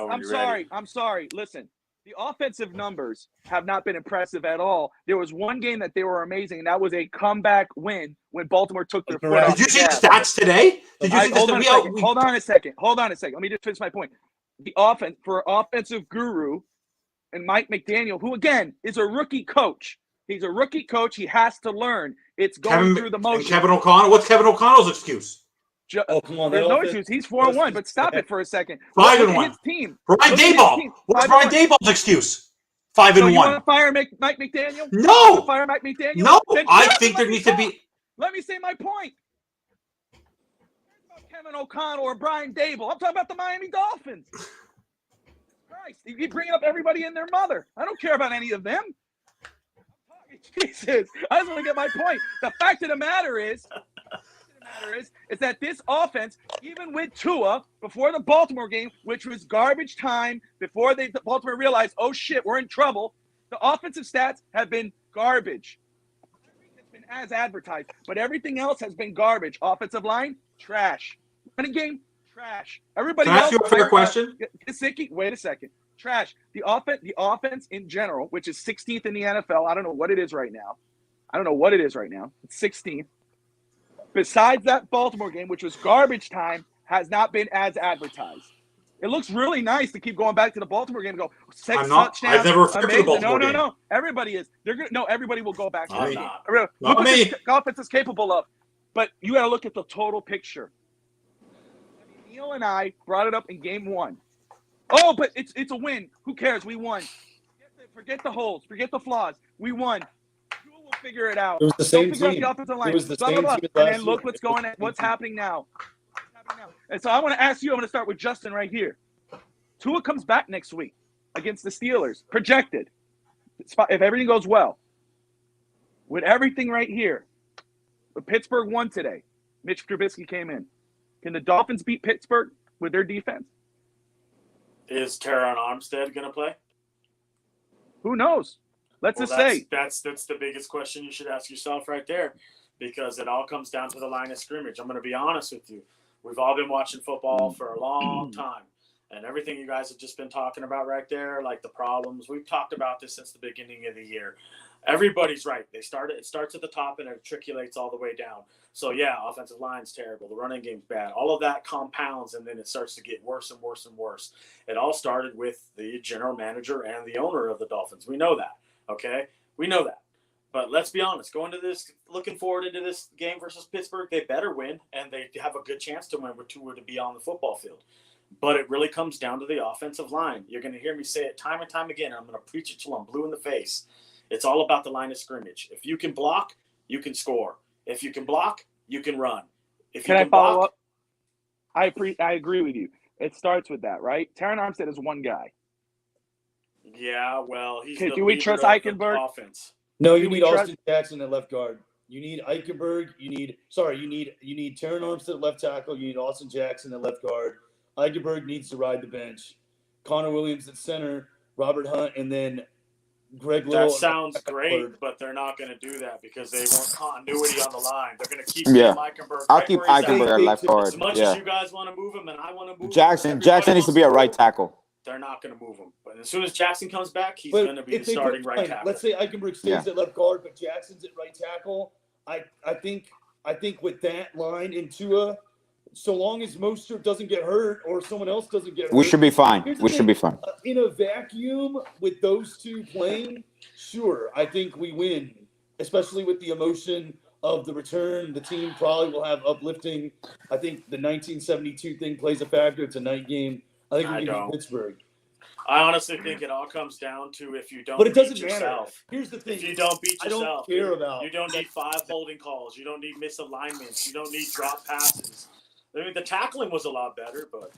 I'm sorry. Listen, the offensive numbers have not been impressive at all. There was one game that they were amazing, and that was a comeback win when Baltimore took their foot off. Did you see the stats today? Hold on a second. Let me just finish my point. The offense for offensive guru and Mike McDaniel, who again is a rookie coach. He's a rookie coach. He has to learn. It's going through the motions. Kevin O'Connell. What's Kevin O'Connell's excuse? Come on, there's no excuse. He's 4-1, but stop it for a second. 5-1. His team. Brian Daboll. What's Brian Daboll's excuse? 5-1. So you want to fire Mike McDaniel? No. Fire Mike McDaniel? No. I think there needs to be. Let me say my point. Kevin O'Connell or Brian Daboll. I'm talking about the Miami Dolphins. Christ, you bringing up everybody and their mother. I don't care about any of them. Jesus, I just want to get my point. The fact of the matter is that this offense, even with Tua, before the Baltimore game, which was garbage time, before Baltimore realized, oh shit, we're in trouble, the offensive stats have been garbage. It's been as advertised, but everything else has been garbage. Offensive line, trash. Running game, trash. Everybody else. Can I ask you a fair question? Gesicki, wait a second. Trash. The offense in general, which is 16th in the NFL. I don't know what it is right now. It's 16th. Besides that Baltimore game, which was garbage time, has not been as advertised. It looks really nice to keep going back to the Baltimore game and go, touchdowns. I've never referred to the Baltimore game. No. Everybody is. Everybody will go back to that. Not look what me. this offense is capable of. But you got to look at the total picture. Neil and I brought it up in game 1. Oh, but it's a win. Who cares? We won. Forget the holes. Forget the flaws. We won. We'll figure it out. It was the same team. It was the blah, same blah, team. And then look what's happening now. And so I want to ask you. I'm going to start with Justin right here. Tua comes back next week against the Steelers. Projected. If everything goes well. With everything right here. But Pittsburgh won today. Mitch Trubisky came in. Can the Dolphins beat Pittsburgh with their defense? Is Teron Armstead going to play? Who knows? Let's just say that's the biggest question you should ask yourself right there, because it all comes down to the line of scrimmage. I'm going to be honest with you. We've all been watching football for a long time, and everything you guys have just been talking about right there, like the problems, we've talked about this since the beginning of the year. Everybody's right. It starts at the top and it articulates all the way down. So, yeah, offensive line's terrible. The running game's bad. All of that compounds, and then it starts to get worse and worse and worse. It all started with the general manager and the owner of the Dolphins. We know that, okay? We know that. But let's be honest. Going to this, looking forward into this game versus Pittsburgh, they better win, and they have a good chance to win with Tua to be on the football field. But it really comes down to the offensive line. You're going to hear me say it time and time again. I'm going to preach it till I'm blue in the face. It's all about the line of scrimmage. If you can block, you can score. If you can block, you can run. If can I follow up? I agree with you. It starts with that, right? Teron Armstead is one guy. Yeah, well, he's do we trust Eichenberg? Offense. No, you need Austin Jackson at left guard. You need Eichenberg. You need Teron Armstead at left tackle. You need Austin Jackson at left guard. Eichenberg needs to ride the bench. Connor Williams at center. Robert Hunt, and then Greg Little. That sounds great, but they're not going to do that because they want continuity on the line. They're going to keep Eichenberg. I'll keep Eichenberg at left guard. As much as you guys want to move him and I want to move Jackson him. Jackson needs to be a right tackle. They're not going to move him. But as soon as Jackson comes back, he's going to be the starting right tackle. Let's say Eichenberg stays at left guard, but Jackson's at right tackle. I think with that line in Tua, so long as Mostert doesn't get hurt or someone else doesn't get hurt, we should be fine. We should be fine. In a vacuum with those two playing, sure, I think we win, especially with the emotion of the return. The team probably will have uplifting. I think the 1972 thing plays a factor. It's a night game. I think we can beat Pittsburgh. I honestly think it all comes down to if you don't but it doesn't beat matter. yourself. Here's the thing. If you don't beat yourself, I don't care about. You don't need 5 holding calls. You don't need misalignments. You don't need drop passes. I mean, the tackling was a lot better, but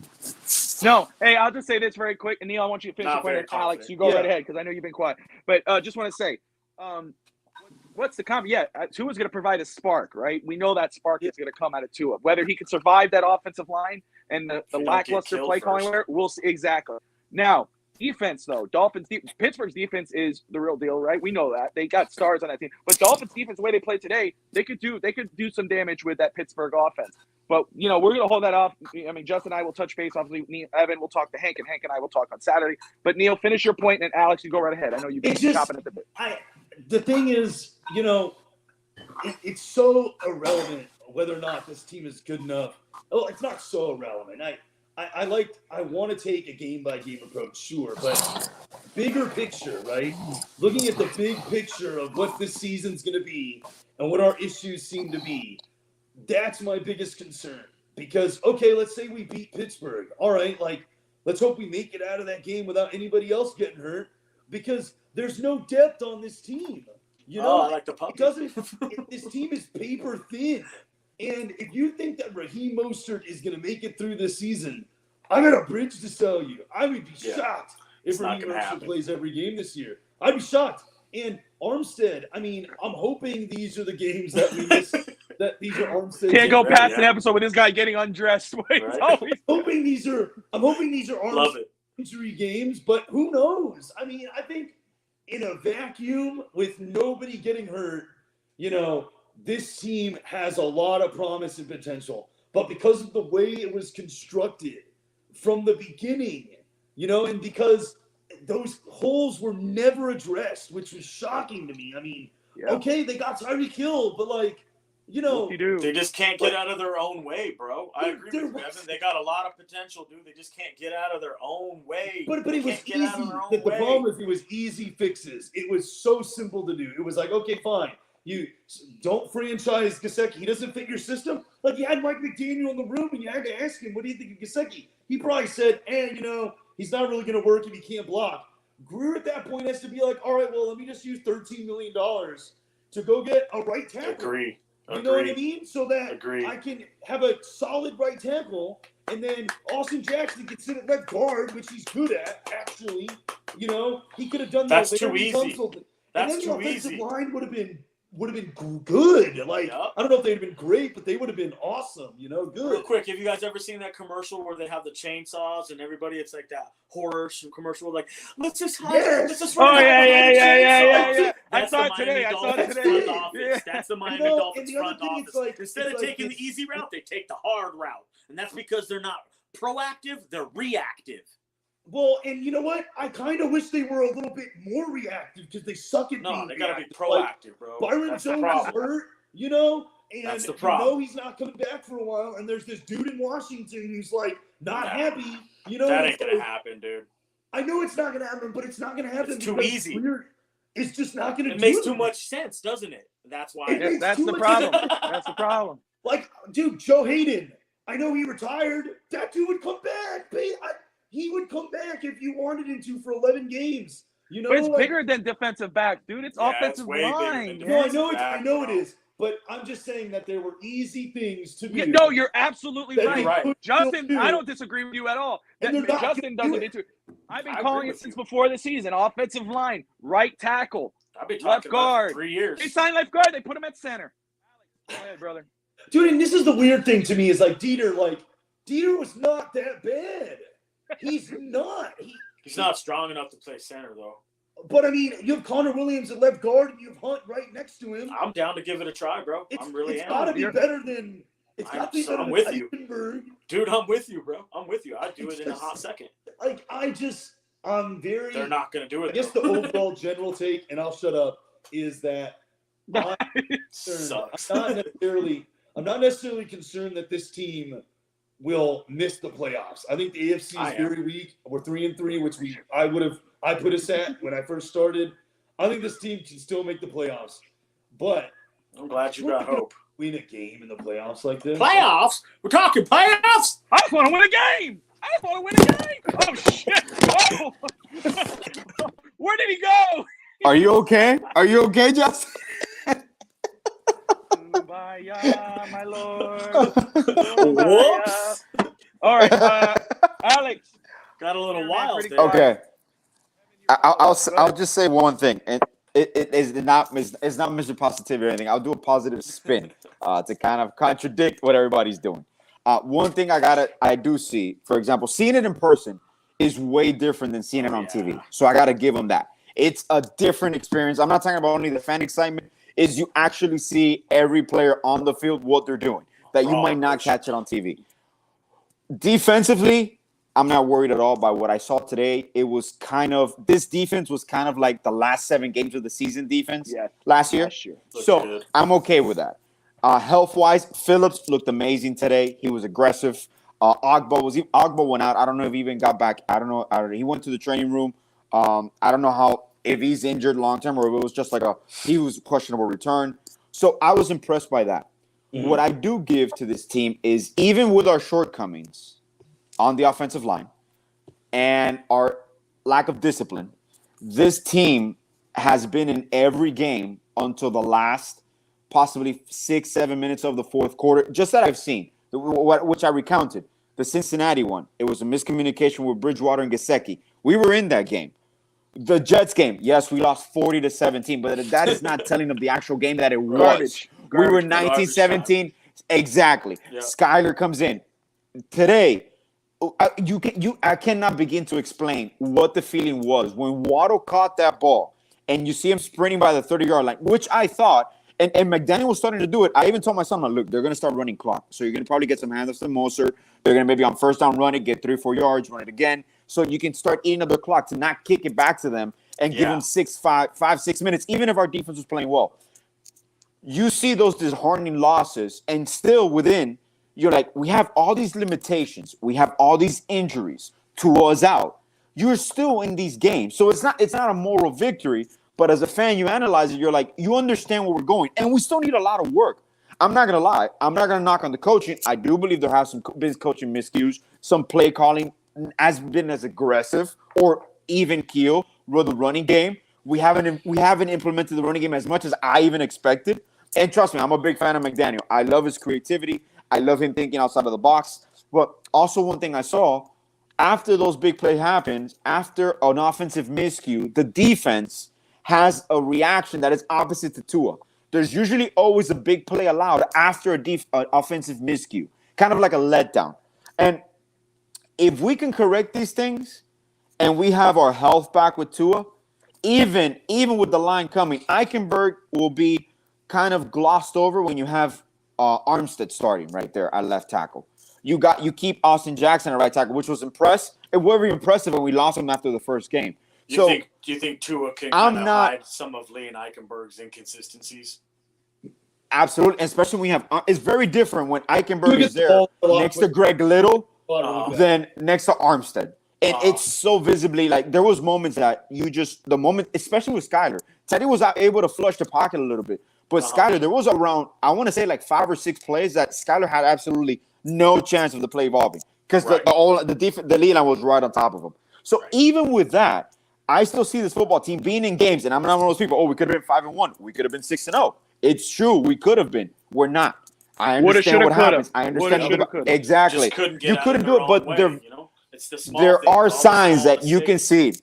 no. Hey, I'll just say this very quick, and Neil, I want you to finish your point. Alex, you go right ahead because I know you've been quiet. But just want to say, what's the comment? Yeah, Tua's going to provide a spark, right? We know that spark is going to come out of Tua. Whether he can survive that offensive line and the lackluster play calling, we'll see exactly. Now, defense though, Pittsburgh's defense is the real deal, right? We know that they got stars on that team, but Dolphins defense, the way they play today, they could do some damage with that Pittsburgh offense. But, we're going to hold that off. I mean, Justin and I will touch base. Obviously, Evan will talk to Hank, and Hank and I will talk on Saturday. But, Neil, finish your point, and Alex, you go right ahead. I know you've been chopping at the bit. The thing is, it's so irrelevant whether or not this team is good enough. Oh, it's not so irrelevant. I want to take a game-by-game approach, sure. But bigger picture, right? Looking at the big picture of what this season's going to be and what our issues seem to be, that's my biggest concern. Because, okay, let's say we beat Pittsburgh. All right, let's hope we make it out of that game without anybody else getting hurt. Because there's no depth on this team. I like the puppy. This team is paper thin. And if you think that Raheem Mostert is going to make it through this season, I got a bridge to sell you. I would be shocked if Raheem Mostert plays every game this year. I'd be shocked. And Armstead, I mean, I'm hoping these are the games that we miss. That these are Armstead. Can't go past an episode with this guy getting undressed. Right. I'm hoping these are Armstead injury games, but who knows? I mean, I think in a vacuum with nobody getting hurt, this team has a lot of promise and potential. But because of the way it was constructed from the beginning, and because those holes were never addressed, which was shocking to me. I mean, okay, they got Tyreek Hill, but they just can't get out of their own way, bro. I agree with you, Evan. They got a lot of potential, dude. They just can't get out of their own way. But it was easy. The problem is it was easy fixes. It was so simple to do. It was like, okay, fine. You don't franchise Gesicki. He doesn't fit your system. Like you had Mike McDaniel in the room and you had to ask him, what do you think of Gesicki? He probably said, he's not really going to work if he can't block. Greer at that point has to be like, all right, well, let me just use $13 million to go get a right tackle. Agree. You know what I mean? So that I can have a solid right tackle, and then Austin Jackson can sit at left guard, which he's good at, actually. He could have done that. That's too easy. And then the offensive line would have been would have been good. Like, Yep. I don't know if they'd have been great, but they would have been awesome, good. Real quick, have you guys ever seen that commercial where they have the chainsaws and everybody, it's like that horror commercial, like, let's just run Oh, out yeah. behind the chainsaw. I That's saw the it today. Miami I saw it Dolphins today. front office. Yeah. That's the Miami and Dolphins the other front thing, office. it's like, Instead of taking the easy route, they take the hard route. And that's because they're not proactive, they're reactive. Well, and you know what? I kind of wish they were a little bit more reactive because they suck at No, being they got to be reactive. proactive, bro. Like, Byron That's the Jones is problem. hurt, and That's the problem. he's not coming back for a while. And there's this dude in Washington who's like not happy. That ain't it's going to like, happen, dude. I know it's not going to happen, but it's not going to happen. It's too because easy. It's just not going to. It makes too much sense, doesn't it? That's why. It makes That's too the much problem. sense. That's the problem. Like, dude, Joe Hayden. I know he retired. That dude would come back. He would come back if you wanted him to for 11 games. But it's bigger than defensive back, dude. It's offensive way bigger line. than No, defensive I back, know it bro. is. But I'm just saying that there were easy things to do. Yeah, no, you're absolutely that right. they right. could Justin, still do. I don't disagree with you at all. And they're not Justin gonna do doesn't it. need to. I've been I calling agree it with since you. before the season. Offensive line, right tackle. I've been Left talking about it guard. for 3 years. They signed left guard. They put him at center. Alex, go ahead, brother. Dude, and this is the weird thing to me is like Dieter was not that bad. He's not. He's not strong enough to play center, though. But I mean, you have Connor Williams at left guard and you have Hunt right next to him. I'm down to give it a try, bro. It's am. got to be better than. It's I'm- got to be better I'm than with you. Eichenberg. Dude, I'm with you, bro. I'm with you. I'd do It's it in a just- hot second. Like I'm very. They're not going to do it. I guess though. the overall general take, and I'll shut up, is that I'm Sucks. I'm not necessarily concerned that this team will miss the playoffs. I think the AFC I is am. very weak. We're 3-3, which I put us at when I first started. I think this team can still make the playoffs, but I'm glad you got hope. win a game in the playoffs like this. Playoffs? We're talking playoffs? I just want to win a game. I just want to win a game. Oh shit! Oh. Where did he go? Are you okay? Are you okay, Justin? Kumbaya, my lord. Whoops. All right, Alex. Got a little Yeah, man, wild pretty there. Okay. I'll just say one thing, and it's not Mr. Positivity or anything. I'll do a positive spin to kind of contradict what everybody's doing. One thing I do see, for example, seeing it in person is way different than seeing it on TV. So I gotta give them that. It's a different experience. I'm not talking about only the fan excitement. Is you actually see every player on the field what they're doing that you might not catch it on TV. Defensively, I'm not worried at all by what I saw today. This defense was kind of like the last 7 games of the season defense last year. Looks So good. I'm okay with that. Health-wise, Phillips looked amazing today. He was aggressive. Ogbo went out. I don't know if he even got back. I don't know. He went to the training room. I don't know if he's injured long-term or if it was just like he was questionable return. So I was impressed by that. Mm-hmm. What I do give to this team is even with our shortcomings on the offensive line and our lack of discipline, this team has been in every game until the last possibly 6-7 minutes of the fourth quarter, just that I've seen, which I recounted. The Cincinnati one, it was a miscommunication with Bridgewater and Gesicki. We were in that game. The Jets game, yes, we lost 40-17, but that is not telling of the actual game that it was. We were 19-17. Exactly. Yep. Skyler comes in. Today, I cannot begin to explain what the feeling was when Waddle caught that ball and you see him sprinting by the 30-yard line, which I thought, and McDaniel was starting to do it. I even told my son, look, they're going to start running clock. So you're going to probably get some handoffs to Moser. They're going to maybe on first down run it, get 3-4 yards, run it again. So you can start eating up the clock to not kick it back to them and give them 5-6 minutes, even if our defense was playing well. You see those disheartening losses, and still within, you're like, we have all these limitations. We have all these injuries to us out. You're still in these games. So it's not a moral victory, but as a fan, you analyze it, you're like, you understand where we're going. And we still need a lot of work. I'm not going to lie. I'm not going to knock on the coaching. I do believe there have some been coaching miscues. Some play calling has been as aggressive or even keel with the running game. We haven't implemented the running game as much as I even expected. And trust me, I'm a big fan of McDaniel. I love his creativity. I love him thinking outside of the box. But also one thing I saw, after those big plays happened, after an offensive miscue, the defense has a reaction that is opposite to Tua. there's usually always a big play allowed after offensive miscue, kind of like a letdown. And if we can correct these things and we have our health back with Tua, even with the line coming, Eichenberg will be kind of glossed over when you have Armstead starting right there at left tackle. You keep Austin Jackson at right tackle, which was impressive. It was very impressive when we lost him after the first game. Do you think Tua can hide some of Liam Eichenberg's inconsistencies? Absolutely, especially when we have. It's very different when Eichenberg is there next to Greg Little than next to Armstead. And it's so visibly like there was moments that especially with Skyler, Teddy was able to flush the pocket a little bit. But Skyler, there was around, I want to say like 5 or 6 plays that Skyler had absolutely no chance of the play evolving because the lead line was right on top of him. So even with that, I still see this football team being in games, and I'm not one of those people. Oh, we could have been 5-1. We could have been 6-0. It's true, we could have been. We're not. I understand what happens. I understand exactly. You couldn't do it, but there are signs that you can see.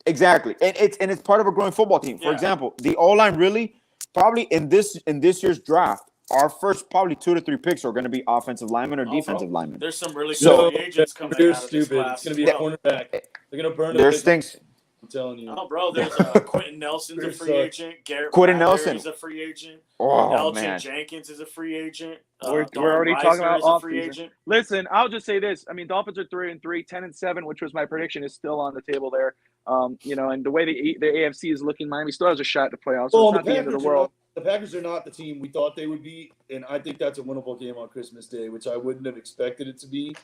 Exactly, and it's part of a growing football team. For example, the O-line really probably in this year's draft, our first probably 2 to 3 picks are going to be offensive linemen or defensive linemen. There's some really good agents coming out of this stupid. class. It's going to be a cornerback. They're going to burn it. There's things. I'm telling you. Oh, bro, there's Quentin Nelson's a free agent. Quentin Nelson is a free agent. Oh, Elgin man. Jenkins is a free agent. We're already talking about off free agent. Listen, I'll just say this. I mean, Dolphins are 3-3, 10-7, which was my prediction, is still on the table there. And the way the AFC is looking, Miami still has a shot to playoffs. So it's not the end of the world. The Packers are not the team we thought they would be, and I think that's a winnable game on Christmas Day, which I wouldn't have expected it to be.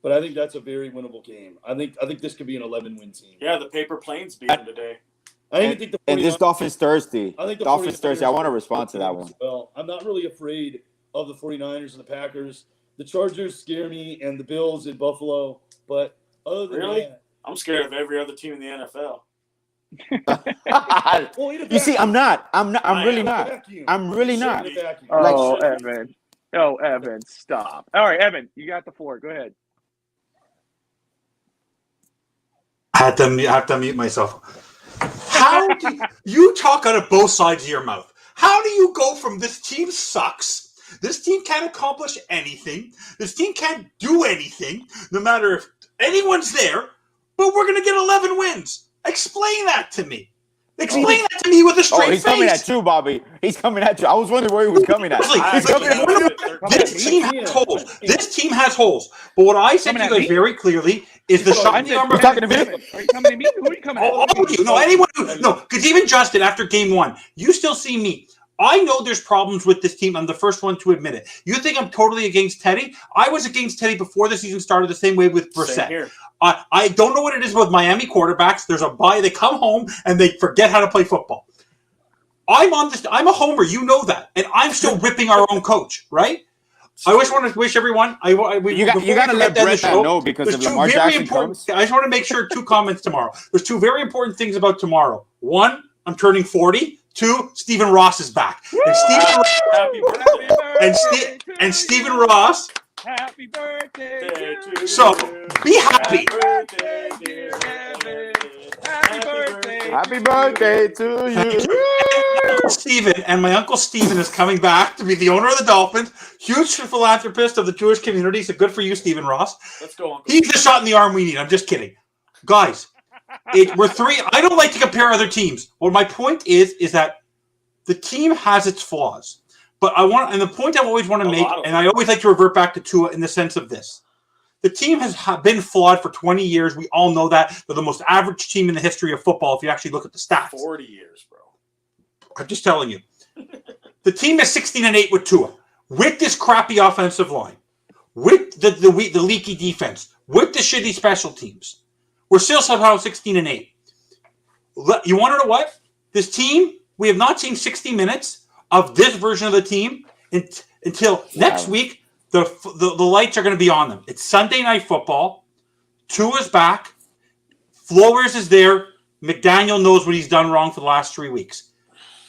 But I think that's a very winnable game. I think this could be an 11-win team. Yeah, the paper planes beat them today. I even think the 49ers, and this Dolphins Thursday. I think the Dolphins 49ers Thursday. I want to respond to that one. Well, I'm not really afraid of the 49ers and the Packers. The Chargers scare me, and the Bills in Buffalo. But other than that, I'm scared of every other team in the NFL. You see, I'm really not. I'm really not. Oh, Evan. Oh, Evan, stop. All right, Evan, you got the floor. Go ahead. I have to mute myself. How do you talk out of both sides of your mouth? How do you go from this team sucks, this team can't accomplish anything, this team can't do anything, no matter if anyone's there, but we're going to get 11 wins? Explain that to me. Explain that to me with a straight face. He's coming at you, Bobby. He's coming at you. I was wondering where he was coming at. This team has holes. This team has holes. But what I said to you guys very clearly is the shot in the arm. You're talking to me? Are you coming to me? Who are you coming at? All of you. No, anyone who. No, because even Justin, after game 1, you still see me. I know there's problems with this team. I'm the first one to admit it. You think I'm totally against Teddy? I was against Teddy before the season started the same way with Brissett. I don't know what it is with Miami quarterbacks. There's a bye. They come home and they forget how to play football. I'm a homer. You know that. And I'm still ripping our own coach, right? I just want to wish everyone. You got to let Brett know because if Lamar Jackson comes. I just want to make sure 2 comments tomorrow. There's 2 very important things about tomorrow. 1, I'm turning 40. 2, Stephen Ross is back. And Stephen Ross. Happy birthday to you. So be happy. Happy birthday to you. Stephen and my uncle Stephen is coming back to be the owner of the Dolphins. Huge philanthropist of the Jewish community. So good for you, Stephen Ross. Let's go, Uncle. He's the shot in the arm we need. I'm just kidding, guys. We're 3. I don't like to compare other teams. What my point is that the team has its flaws. But and the point I always want to make, and I always like to revert back to Tua in the sense of this. The team has been flawed for 20 years. We all know that. They're the most average team in the history of football if you actually look at the stats. 40 years, bro. I'm just telling you. The team is 16-8 with Tua. With this crappy offensive line. With the leaky defense. With the shitty special teams. We're still somehow 16-8. You want to know what? This team, we have not seen 60 minutes of this version of the team until next week. The lights are going to be on them. It's Sunday Night Football. Tua's back. Flores is there. McDaniel knows what he's done wrong for the last 3 weeks.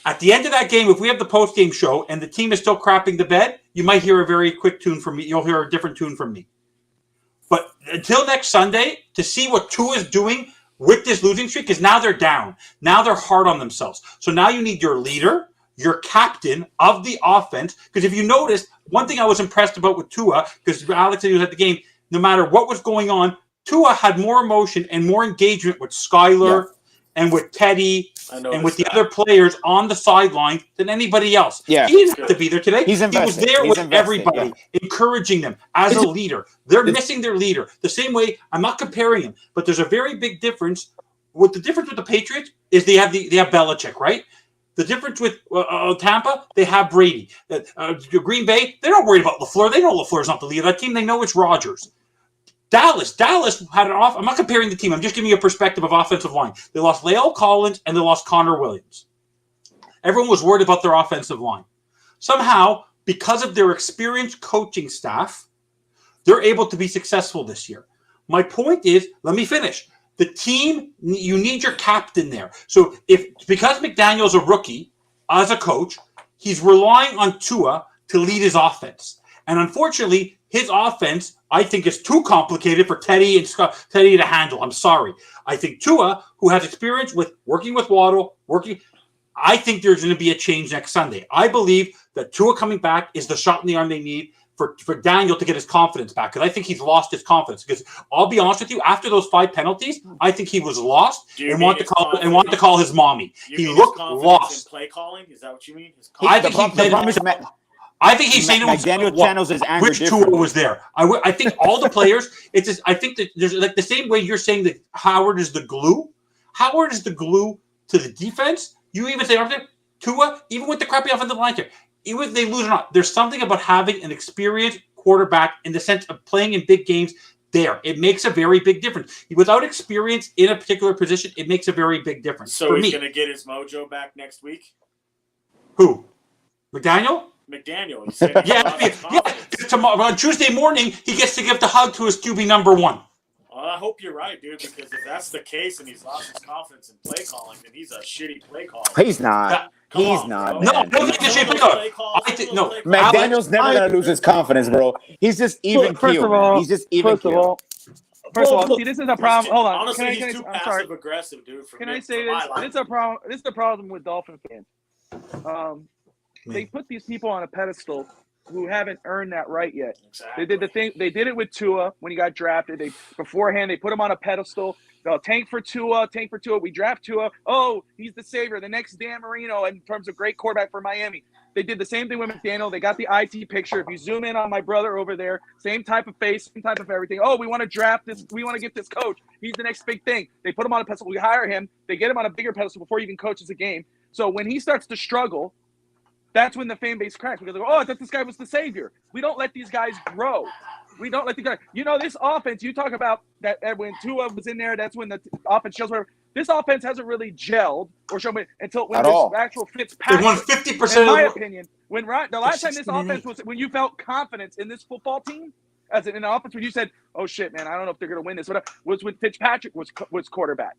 At the end of that game, if we have the post-game show and the team is still crapping the bed, you might hear a very quick tune from me. You'll hear a different tune from me. But until next Sunday, to see what Tua is doing with this losing streak, because now they're down. Now they're hard on themselves. So now you need your leader, your captain of the offense. Because if you notice, one thing I was impressed about with Tua, because Alex said he was at the game, no matter what was going on, Tua had more emotion and more engagement with Skyler and with Teddy and with the other players on the sideline than anybody else. Yeah. He didn't have to be there today. He's He was invested. there He's with invested, everybody, encouraging them as a leader. They're missing their leader. The same way, I'm not comparing him, but there's a very big difference. The difference with the Patriots is they have Belichick, right? The difference with Tampa, they have Brady. Green Bay, they're not worried about LaFleur. They know LaFleur's not the leader of that team. They know it's Rodgers. Dallas had an off. I'm not comparing the team. I'm just giving you a perspective of offensive line. They lost La'el Collins and they lost Connor Williams. Everyone was worried about their offensive line. Somehow, because of their experienced coaching staff, they're able to be successful this year. My point is, let me finish. The team, you need your captain there. So because McDaniel's a rookie as a coach, he's relying on Tua to lead his offense. And unfortunately, his offense, I think, is too complicated for Teddy to handle. I'm sorry. I think Tua, who has experience with working with Waddle, I think there's going to be a change next Sunday. I believe that Tua coming back is the shot in the arm they need for Daniel to get his confidence back, because I think he's lost his confidence. Because I'll be honest with you, after those 5 penalties, I think he was lost and wanted to call his mommy. He looked lost. In play calling, is that what you mean? I think he's saying McDaniel channels his anger. Which Tua was there? I think all the players. It's just, I think that there's like the same way you're saying that Howard is the glue. Howard is the glue to the defense. You even say Tua, even with the crappy offensive line here, even if they lose or not, there's something about having an experienced quarterback in the sense of playing in big games there. It makes a very big difference. Without experience in a particular position, it makes a very big difference. So he's going to get his mojo back next week? Who? McDaniel? Tomorrow on Tuesday morning, he gets to give the hug to his QB number 1. Well, I hope you're right, dude, because if that's the case and he's lost his confidence in play calling, then he's a shitty play caller. He's not. He's not. No, I don't think he's a shitty play caller. No. McDaniel's never going to lose his confidence, bro. He's just even keel. He's just even keel. First of all, see, this is a problem. Hold on. Honestly, he's too passive aggressive, dude. Can I say this? This is a problem. This is the problem with Dolphin fans. They put these people on a pedestal who haven't earned that right yet. Exactly. They did the thing. They did it with Tua when he got drafted. Beforehand they put him on a pedestal. They'll tank for Tua. We draft Tua. Oh, he's the savior, the next Dan Marino in terms of great quarterback for Miami. They did the same thing with McDaniel. They got the IT picture. If you zoom in on my brother over there, same type of face, same type of everything. Oh, we want to draft this. We want to get this coach. He's the next big thing. They put him on a pedestal. We hire him. They get him on a bigger pedestal before he even coaches a game. So when he starts to struggle, that's when the fan base cracks, because they go, oh, I thought this guy was the savior. We don't let these guys grow. We don't let the guys. This offense, you talk about that when Tua was in there, that's when the offense shows whatever. This offense hasn't really gelled or shown until when this actual Fitzpatrick. They won 50%. In my opinion, the last time this offense was, when you felt confidence in this football team, as in an offense when you said, oh shit, man, I don't know if they're going to win this, was when Fitzpatrick was quarterback.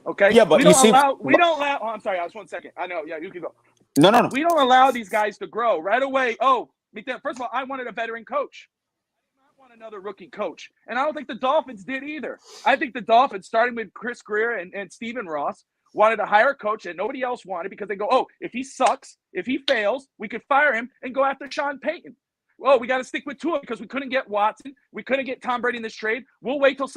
Okay? Yeah, but we don't allow, oh, I'm sorry, I just 1 second. I know, yeah, you can go. No. We don't allow these guys to grow right away. Oh, first of all, I wanted a veteran coach. I did not want another rookie coach. And I don't think the Dolphins did either. I think the Dolphins, starting with Chris Greer and Stephen Ross, wanted to hire a coach that nobody else wanted, because they go, oh, if he sucks, if he fails, we could fire him and go after Sean Payton. Oh, we got to stick with Tua because we couldn't get Watson. We couldn't get Tom Brady in this trade. We'll wait till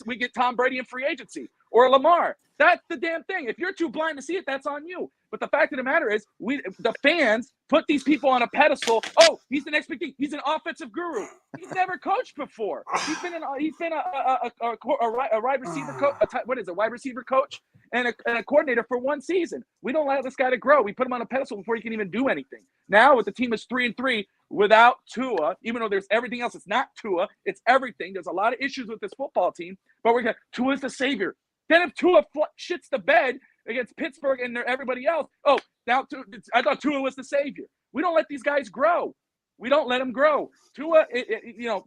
we get Tom Brady in free agency or Lamar. That's the damn thing. If you're too blind to see it, that's on you. But the fact of the matter is, the fans put these people on a pedestal. Oh, he's the next big thing. He's an offensive guru. He's never coached before. He's been a wide receiver coach. Wide receiver coach and a coordinator for 1 season. We don't allow this guy to grow. We put him on a pedestal before he can even do anything. Now, with the team is 3-3 without Tua, even though there's everything else, it's not Tua. It's everything. There's a lot of issues with this football team, but Tua's the savior. Then if Tua shits the bed against Pittsburgh and everybody else, oh, now I thought Tua was the savior. We don't let these guys grow. We don't let them grow. Tua,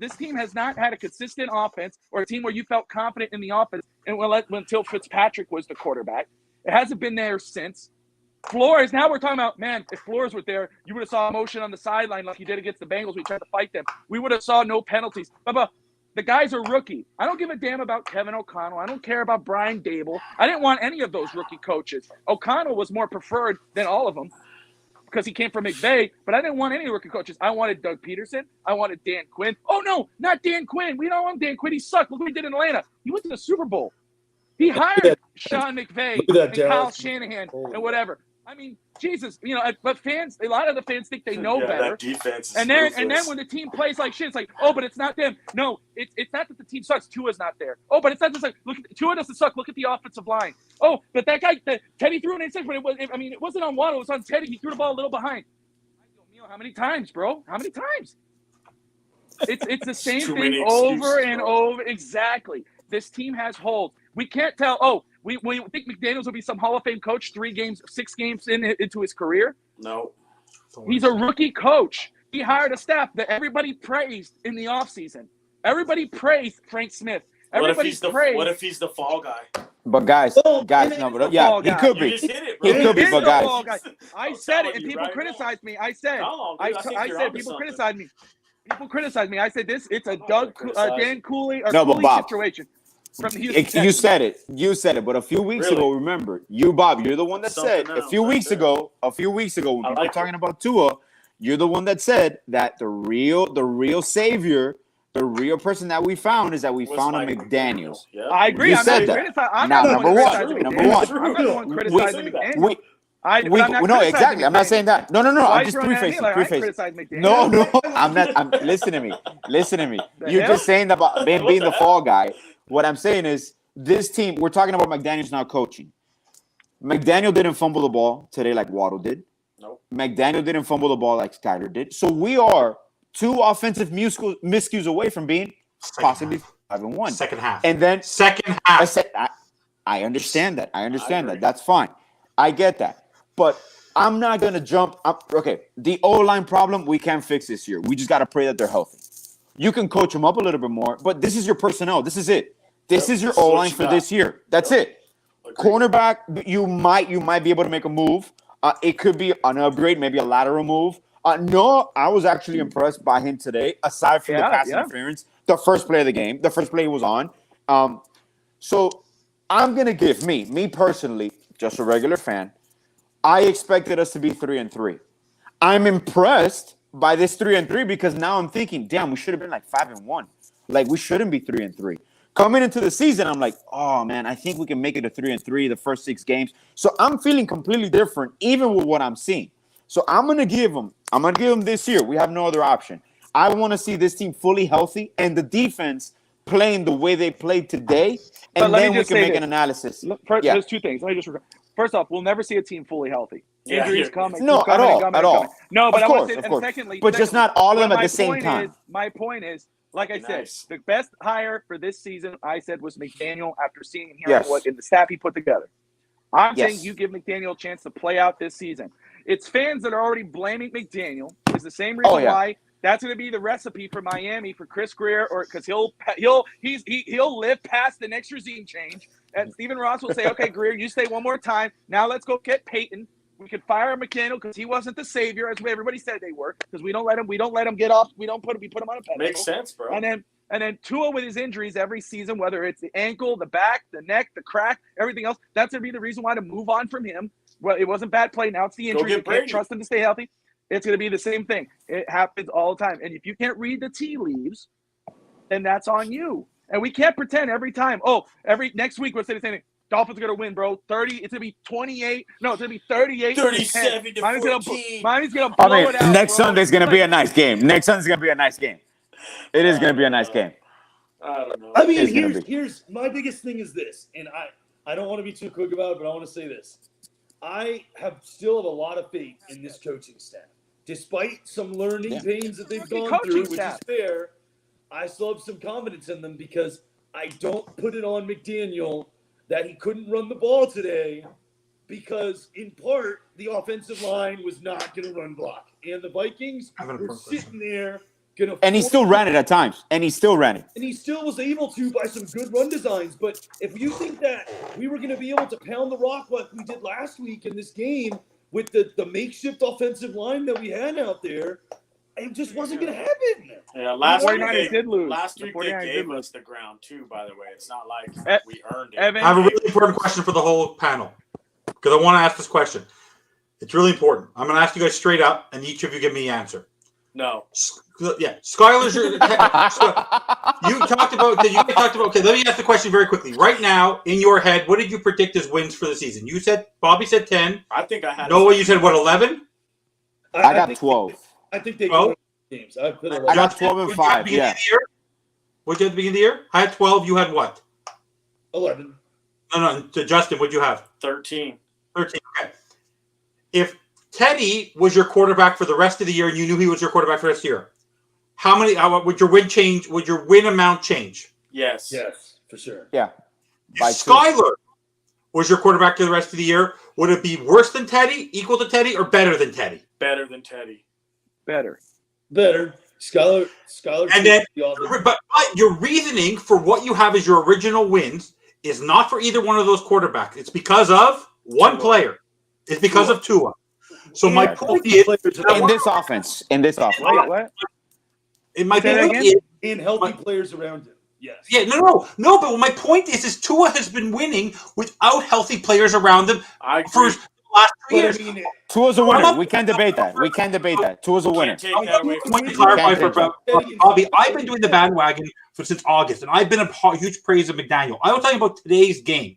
this team has not had a consistent offense or a team where you felt confident in the offense until Fitzpatrick was the quarterback. It hasn't been there since. Flores, now we're talking about, man, if Flores were there, you would have saw motion on the sideline like he did against the Bengals. We tried to fight them. We would have saw no penalties. But the guy's a rookie. I don't give a damn about Kevin O'Connell. I don't care about Brian Dable. I didn't want any of those rookie coaches. O'Connell was more preferred than all of them. because he came from McVay, but I didn't want any rookie coaches. I wanted Doug Peterson. I wanted Dan Quinn. Oh, no, not Dan Quinn. We don't want Dan Quinn. He sucked. Look what he did in Atlanta. He went to the Super Bowl. He hired Sean McVay and Kyle Shanahan and whatever. I mean, Jesus, but fans, a lot of the fans think they know better. That defense is and then when the team plays like shit, it's like, oh, but it's not them. No, it's not that the team sucks. Tua's not there. Oh, but it's not just like, look, Tua doesn't suck. Look at the offensive line. Oh, but that guy, Teddy threw an interception, but it wasn't on Waddle. It was on Teddy. He threw the ball a little behind. How many times, bro? How many times? It's the same thing over and over. Exactly. This team has holes. We can't tell. Oh, we think McDaniels will be some Hall of Fame coach 6 games into his career? No. He's a rookie coach. He hired a staff that everybody praised in the offseason. Everybody praised Frank Smith. What if he's the fall guy? But guys, no, but yeah, he could be. He could be, but guys. I said it, and people criticized me. I said people criticized me. People criticized me. I said it's a Dan Cooley or Cooley situation. From Houston, you said it. But a few weeks ago, remember, Bob, you're the one that said a few weeks ago when people were talking about Tua, you're the one that said that the real savior, the real person that we found is that we found a McDaniels. Yeah. I agree. You said that. I'm not number one. I'm not the one criticizing McDaniels. No, exactly. I'm not saying that. No. I'm just prefacing. No. I'm not. Listen to me. You're just saying about being the fall guy. What I'm saying is this team. We're talking about McDaniels now coaching. McDaniel didn't fumble the ball today like Waddle did. Nope. McDaniel didn't fumble the ball like Skyler did. So we are 2 offensive miscues away from being possibly 5-1. Second half. And then second half. I understand that. That's fine. I get that. But I'm not going to jump up. Okay, the O-line problem, we can't fix this year. We just got to pray that they're healthy. You can coach them up a little bit more, but this is your personnel. This is it. This is your O-line for this year. That's it. Cornerback, you might be able to make a move. It could be an upgrade, maybe a lateral move. No, I was actually impressed by him today, aside from the pass interference. The first play of the game, the first play he was on. So I'm going to give me personally, just a regular fan, I expected us to be 3-3. I'm impressed by this 3-3 because now I'm thinking, damn, we should have been like 5-1. Like we shouldn't be 3-3. Coming into the season, I'm like, oh man, I think we can make it a 3-3 the first 6 games. So I'm feeling completely different, even with what I'm seeing. So I'm gonna give them this year. We have no other option. I want to see this team fully healthy and the defense playing the way they played today, and then we can make an analysis. There's 2 things. Let me just. First off, we'll never see a team fully healthy. Injuries coming. No, at all. No, but of course. Secondly, but just not all of them at the same time. My point is, like I said, the best hire for this season, I said, was McDaniel after seeing and hearing what in the staff he put together. I'm saying you give McDaniel a chance to play out this season. It's fans that are already blaming McDaniel. It's the same reason why that's going to be the recipe for Miami for Chris Greer, or because he'll live past the next regime change. And Stephen Ross will say, "Okay, Greer, you stay one more time. Now let's go get Peyton. We could fire McDaniel because he wasn't the savior as everybody said they were. Because we don't let him get off. We put him on a pedestal. Makes sense, bro. And then Tua with his injuries every season, whether it's the ankle, the back, the neck, the crack, everything else, that's going to be the reason why to move on from him. Well, it wasn't bad play. Now it's the injury. You can't trust him to stay healthy. It's going to be the same thing. It happens all the time. And if you can't read the tea leaves, then that's on you. And we can't pretend every time. Next week we'll say the same thing. Dolphins are going to win, bro. 30. It's going to be 28. No, it's going to be 38. 37 to 14. Miami's going to blow it out. Next Sunday's going to be a nice game. Next Sunday's going to be a nice game. It is going to be a nice game. I don't know. I mean, here's my biggest thing is this, and I don't want to be too quick about it, but I want to say this. I still have a lot of faith in this coaching staff. Despite some learning pains that they've gone through, which is fair, I still have some confidence in them because I don't put it on McDaniel that he couldn't run the ball today because, in part, the offensive line was not going to run block. And the Vikings were sitting there going to – And he still ran it at times. And he still was able to by some good run designs. But if you think that we were going to be able to pound the rock like we did last week in this game with the makeshift offensive line that we had out there – it just wasn't going to happen. Yeah, last week did lose. Last week they gave us the ground too. By the way, it's not like we earned it. I have a really important question for the whole panel because I want to ask this question. It's really important. I'm going to ask you guys straight up, and each of you give me the answer. No. Yeah, Skylar's. You talked about. Okay, let me ask the question very quickly. Right now, in your head, what did you predict as wins for the season? You said Bobby said 10. I think I had. Noah, you said what? 11. I got 12. I think they 12? won games. I put I got 12 and 5. Yeah. What'd you have at the beginning of the year? I had 12. You had what? 11. No. To Justin, what'd you have? 13. 13. Okay. If Teddy was your quarterback for the rest of the year, and you knew he was your quarterback for the rest of the year, how many? Would your win change? Would your win amount change? Yes. Yes, for sure. Yeah. If Skylar was your quarterback for the rest of the year, would it be worse than Teddy, equal to Teddy, or better than Teddy? Better than Teddy. Better. Skylar. And then, but your reasoning for what you have as your original wins is not for either one of those quarterbacks. It's because of one player. It's because of Tua. So my point is, in this offense. Wait, what? My point is, in healthy players around him. Yes. Yeah, no. But my point is Tua has been winning without healthy players around him for the last 3 years. Tua's a winner. We can't debate that. Tua's a winner. Let me clarify for Bobby. I've been doing the bandwagon since August, and I've been a huge praise of McDaniel. I will tell you about today's game.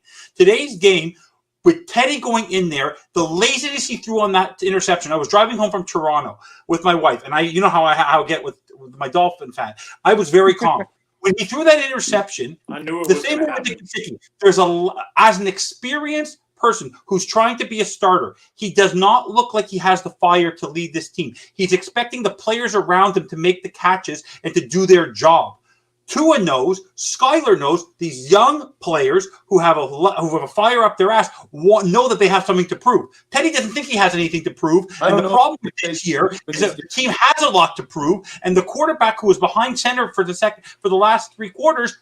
With Teddy going in there, the laziness he threw on that interception. I was driving home from Toronto with my wife, and you know how I get with my Dolphin fan. I was very calm. When he threw that interception, I knew it the was same gonna way with happen. Kentucky. As an experienced person who's trying to be a starter, he does not look like he has the fire to lead this team. He's expecting the players around him to make the catches and to do their job. Tua knows, Skylar knows, these young players who have a fire up their ass know that they have something to prove. Teddy doesn't think he has anything to prove. And the problem with this year is that the team has a lot to prove, and the quarterback who was behind center for the last 3 quarters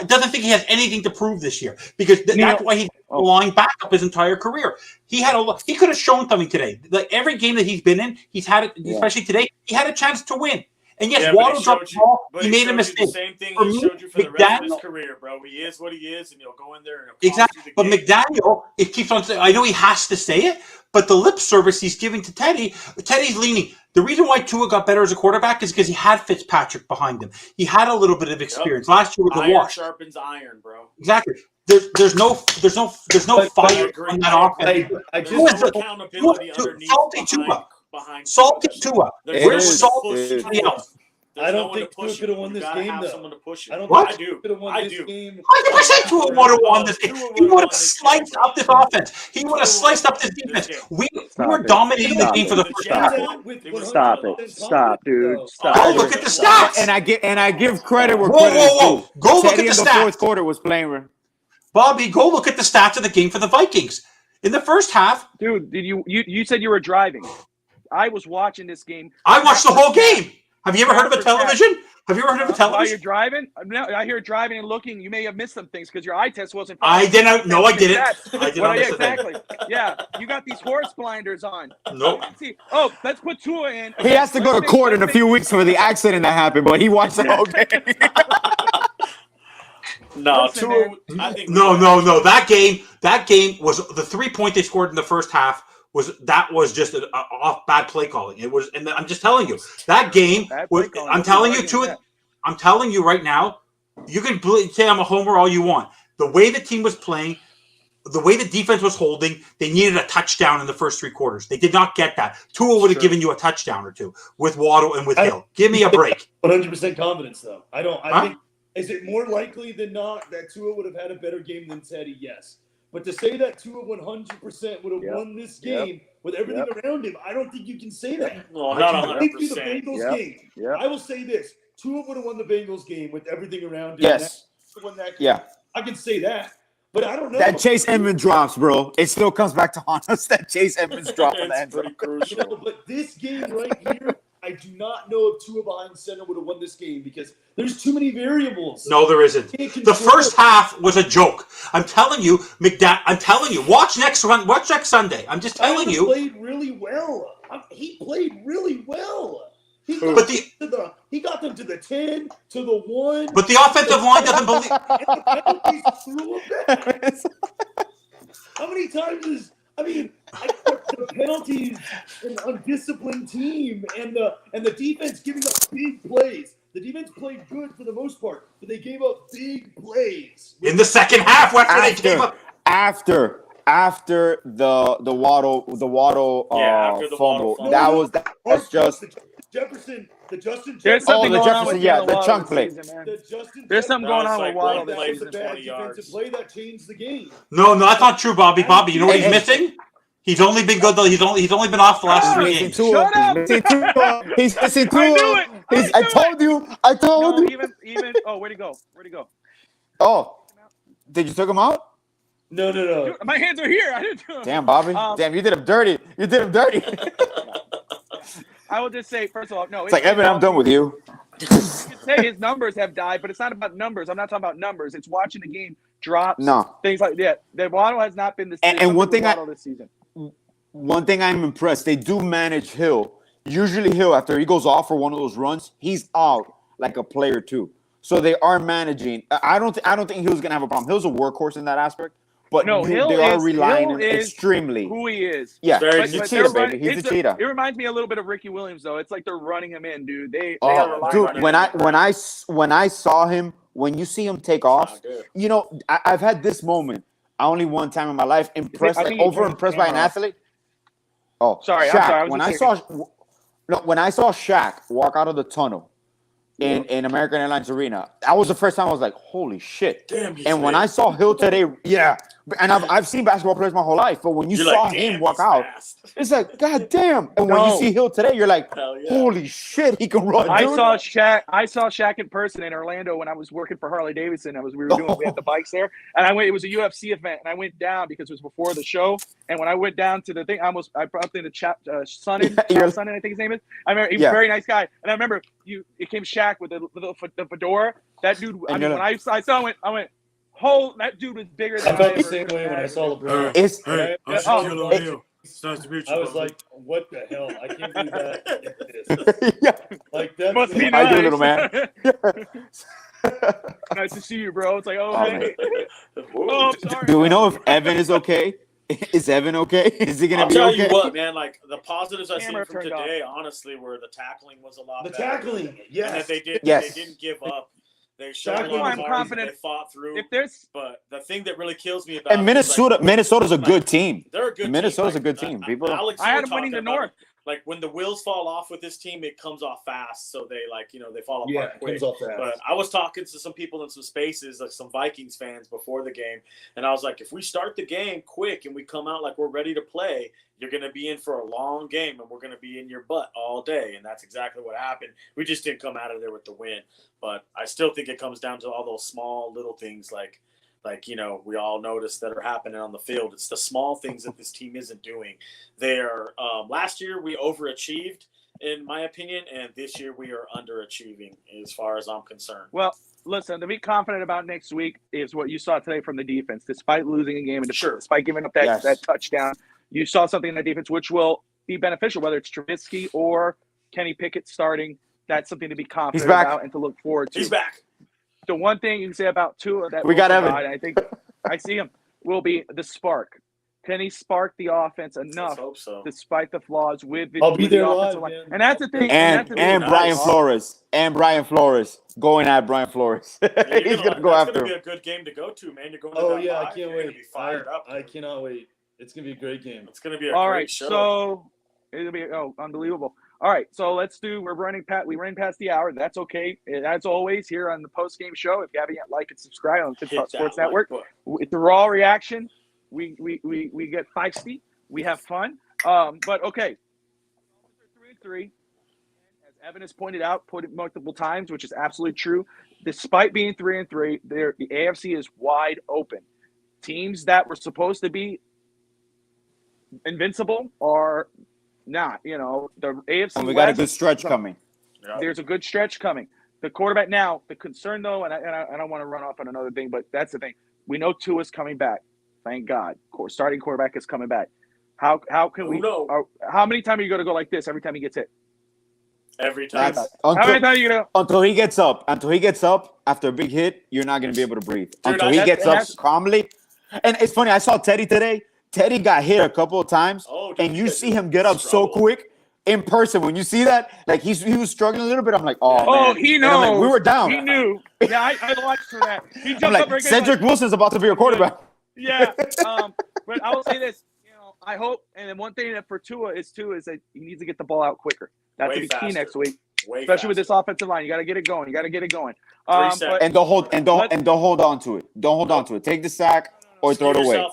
doesn't think he has anything to prove this year, because that's why he's lying back up his entire career. He could have shown something today. Like every game that he's been in, he's had it, especially today, he had a chance to win. And yes, Waddle dropped the ball. He made a mistake. The same thing he showed you for the rest of his career, bro. He is what he is, and he'll go in there and exactly. But McDaniel, it keeps on saying. I know he has to say it, but the lip service he's giving to Teddy, Teddy's leaning. The reason why Tua got better as a quarterback is because he had Fitzpatrick behind him. He had a little bit of experience. Last year was a wash. Iron sharpens iron, bro. Exactly. There's no fire on that offense. I just accountability underneath. Salty Tua. Where's salty else? I don't think Tua could have won this game, though. I don't think Tua could have won this game. 100% Tua would have won this game. He would have sliced up this offense. He would have sliced up this defense. We were dominating the game for the first half. Stop, dude. Stop. Go look at the stats. And I give credit where Whoa. Go look at the in the stats. fourth quarter was playing. Bobby, go look at the stats of the game for the Vikings. In the first half. Dude, did you said you were driving. I was watching this game. I watched the whole game. Have you ever heard of a television? Have you ever heard of a television? While you're driving? No, I hear driving and looking. You may have missed some things because your eye test wasn't. I didn't. No, I didn't. I did not miss exactly. Yeah, you got these horse blinders on. Nope. See, let's put Tua in. He has to go to court in a few weeks for the accident that happened, but he watched the whole game. No, Listen, Tua. I think No. That game was the 3-point they scored in the first half. Was just an off bad play calling. It was, and I'm just telling you that game was. I'm telling you right now. You can say I'm a homer all you want. The way the team was playing, the way the defense was holding, they needed a touchdown in the first 3 quarters. They did not get that. Tua would have given you a touchdown or two with Waddle and with Hill. Give me a break. 100% confidence, though. I think. Is it more likely than not that Tua would have had a better game than Teddy? Yes. But to say that Tua 100% would have won this game with everything around him, I don't think you can say that. Well, not 100%. I think the Bengals game. I will say this: Tua would have won the Bengals game with everything around him. Yes. I can say that, but I don't know. That Chase Edmonds drops, bro. It still comes back to haunt us. That Chase Edmonds drop on the end zone. Crucial. But this game right here, I do not know if Tua behind center would have won this game because there's too many variables. No, there isn't. The first half was a joke. I'm telling you, I'm telling you. Watch next Sunday. I'm just telling you. He played really well. He played really well. He got them to the 10, to the 1. But the offensive line doesn't believe. And the penalties threw him back. How many times is? I mean, the penalties, an undisciplined team, and the defense giving up big plays. The defense played good for the most part, but they gave up big plays in the second half after they gave up. After the Waddle after the fumble. Waddle fumble. That's just the Justin There's Jefferson. something going on with the Jaylen Waddle chunk this play. season, man. The Justin There's something going on That with was Waddle like this one That was a season. bad 20 yards. defensive play that changed the game. No, that's not true, Bobby. Bobby, you know what he's Hey, missing? He's only been good though. He's only been off the last 3 games. Shut up! He's missing two. I knew it! I told you. No, even. Oh, where'd he go? Oh, did you took him out? No. Dude, my hands are here. I didn't do it. Damn, Bobby. Damn, you did him dirty. I will just say, first of all, no. It's like, Evan, I'm done with you. You could say his numbers have died, but it's not about numbers. I'm not talking about numbers. It's watching the game drops. No. Things like that. The Waddle has not been the same. And one thing this season. One thing I'm impressed, they do manage Hill. Usually Hill, after he goes off for one of those runs, he's out like a player too. So they are managing. I don't think Hill's gonna have a problem. Hill's a workhorse in that aspect, but No, they are relying Hill on is extremely. Who he is. Yeah, Very he's a But cheetah, they're baby. He's a it's cheetah. It reminds me a little bit of Ricky Williams, though. It's like they're running him in, dude. They are relying on Dude, him. when I saw him, when you see him take off, not good. you know, I've had this moment only one time in my life. I Impressed, think like he over turned impressed the by an camera off. athlete. Oh, Sorry, I'm Shaq, sorry, I was when just when I saw Shaq walk out of the tunnel in American Airlines Arena, that was the first time I was like, "Holy shit!" Damn, he's And when big. I saw Hill today, yeah, and I've seen basketball players my whole life, but when you You're saw like, him damn, walk he's out, fast. it's like, God damn! And when No. you see Hill today, you're like, Hell yeah. "Holy shit, he can run!" I dude. saw Shaq in person in Orlando when I was working for Harley Davidson. We had the bikes there, and I went. It was a UFC event, and I went down because it was before the show. And when I went down to the thing, I bumped into Sonnen, Sonnen, I think his name is. I remember he was a very nice guy, and I remember it came Shaq with the fedora. That dude. I And mean, you're when I saw him, I went, that dude was bigger I than felt I the same way when I saw LeBron. Uh, It's Hey, I'm Yeah, Shaquille oh, O'Neal. It's nice to meet you. I was brother. like, what the hell? I can't believe that. yeah. Like that. Must be How nice. you doing, little man? Nice to see you, bro. It's like, oh, Oh, hey. Whoa. Oh, sorry. Do we know if Evan is okay? Is Evan okay? Is he gonna I'll be tell okay? you what, man. Like the positives I seen Camera from turned off. today, honestly, were the tackling was a lot The better. tackling, And yes. that they Yes. didn't give up. They showed Tackling a lot was of I'm heart. confident They fought through. If there's But the thing that really kills me about And it is, Minnesota's a good team. they're a good Minnesota's team. a good team. People, Alex, I you had were them winning talking the about North. it. Like when the wheels fall off with this team, it comes off fast. So they they fall apart Yeah, it quick. comes off fast. But I was talking to some people in some spaces, like some Vikings fans before the game, and I was like, if we start the game quick and we come out like we're ready to play, you're going to be in for a long game, and we're going to be in your butt all day. And that's exactly what happened. We just didn't come out of there with the win. But I still think it comes down to all those small little things like we all notice that are happening on the field. It's the small things that this team isn't doing. They're last year we overachieved, in my opinion, and this year we are underachieving as far as I'm concerned. Well, listen, to be confident about next week is what you saw today from the defense. Despite losing a game and despite giving up that touchdown, you saw something in the defense which will be beneficial, whether it's Trubisky or Kenny Pickett starting. That's something to be confident about and to look forward to. He's back. The one thing you can say about Tua that We got Evan. I think I see him will be the spark. Can he spark the offense Let's enough hope so. despite the flaws with the, I'll be with the there offensive live, line? man. And that's the thing. and Brian Flores going at Brian Flores. Yeah, He's gonna go that's after gonna be him. a good game to go to, man. You're going. Oh to yeah, I live. can't You're gonna wait. be fired up. I cannot wait. It's gonna be a great game. It's gonna be a All great right, show. so it'll be unbelievable. All right, so we ran past the hour. That's okay. As always, here on the post game show, if you haven't yet, like and subscribe on the Hit that Sports like Network. button. It's the raw reaction. We get feisty. We have fun. But okay, 3-3. As Evan has pointed out, put it multiple times, which is absolutely true. Despite being 3-3, the AFC is wide open. Teams that were supposed to be invincible are not. The AFC. And we got a West, good stretch coming. Yeah. there's a good stretch coming. The quarterback now. The concern though, and I don't want to run off on another thing, but that's the thing. We know Tua's coming back. Thank God. Starting quarterback is coming back. How can we? No. How many times are you going to go like this every time he gets hit? Every time. How many times are you going to? Until he gets up after a big hit, you're not gonna be able to breathe. Until he that's- gets up that's- calmly. And it's funny. I saw Teddy today. Teddy got hit a couple of times, Oh, and you see him get up so quick in person. When you see that, like he was struggling a little bit. I'm like, oh man. he And I'm knows. like, we were down. He knew. Yeah, I watched for that. He jumped I'm up like, very good. Cedric Wilson's about to be a quarterback. Yeah. But I will say this. I hope, and then one thing that for Tua is that he needs to get the ball out quicker. That's going to be key next week, especially with this offensive line. You got to get it going. And don't hold on to it. Don't hold on to it. Take the sack or throw it away.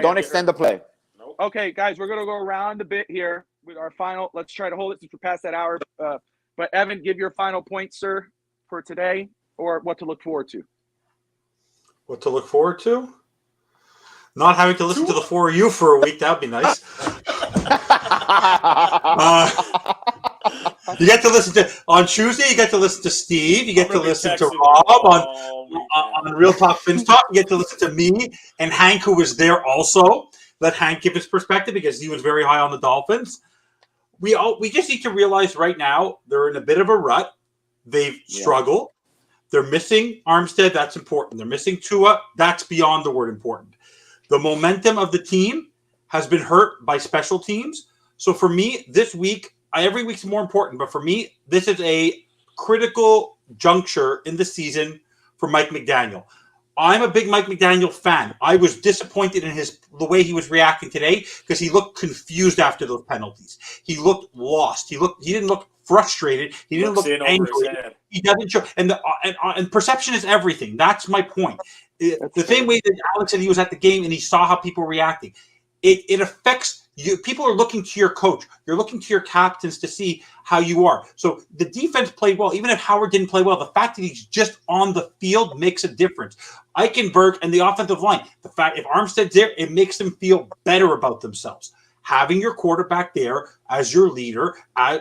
Don't extend the play. Nope. Okay, guys, we're going to go around a bit here with our final. Let's try to hold it since we're past that hour. But Evan, give your final point, sir, for today, or what to look forward to. What to look forward to? Not having to listen to the four of you for a week. That'd be nice. You get to listen to on Tuesday. You get to listen to Steve. You get to listen to Rob on Real Talk Fins Talk. You get to listen to me and Hank, who was there also. Let Hank give his perspective because he was very high on the Dolphins. We just need to realize right now they're in a bit of a rut. They've struggled. They're missing Armstead. That's important. They're missing Tua. That's beyond the word important. The momentum of the team has been hurt by special teams. So for me, this week, every week's more important. But for me, this is a critical juncture in the season for Mike McDaniel. I'm a big Mike McDaniel fan. I was disappointed in the way he was reacting today because he looked confused after those penalties. He looked lost. He didn't look frustrated. He didn't look angry. He doesn't show. And perception is everything. That's my point. The same way that Alex said he was at the game and he saw how people were reacting. It affects you. People are looking to your coach. You're looking to your captains to see how you are. So the defense played well. Even if Howard didn't play well, the fact that he's just on the field makes a difference. Eichenberg and the offensive line, the fact if Armstead's there, it makes them feel better about themselves. Having your quarterback there as your leader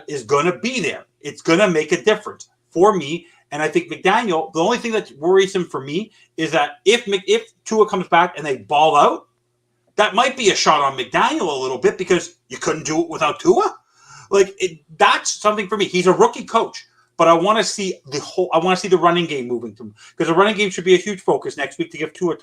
is going to be there. It's going to make a difference for me. And I think McDaniel, the only thing that worries him for me is that if Tua comes back and they ball out, that might be a shot on McDaniel a little bit because you couldn't do it without Tua. That's something for me. He's a rookie coach, but I want to see the running game moving to him because the running game should be a huge focus next week to give Tua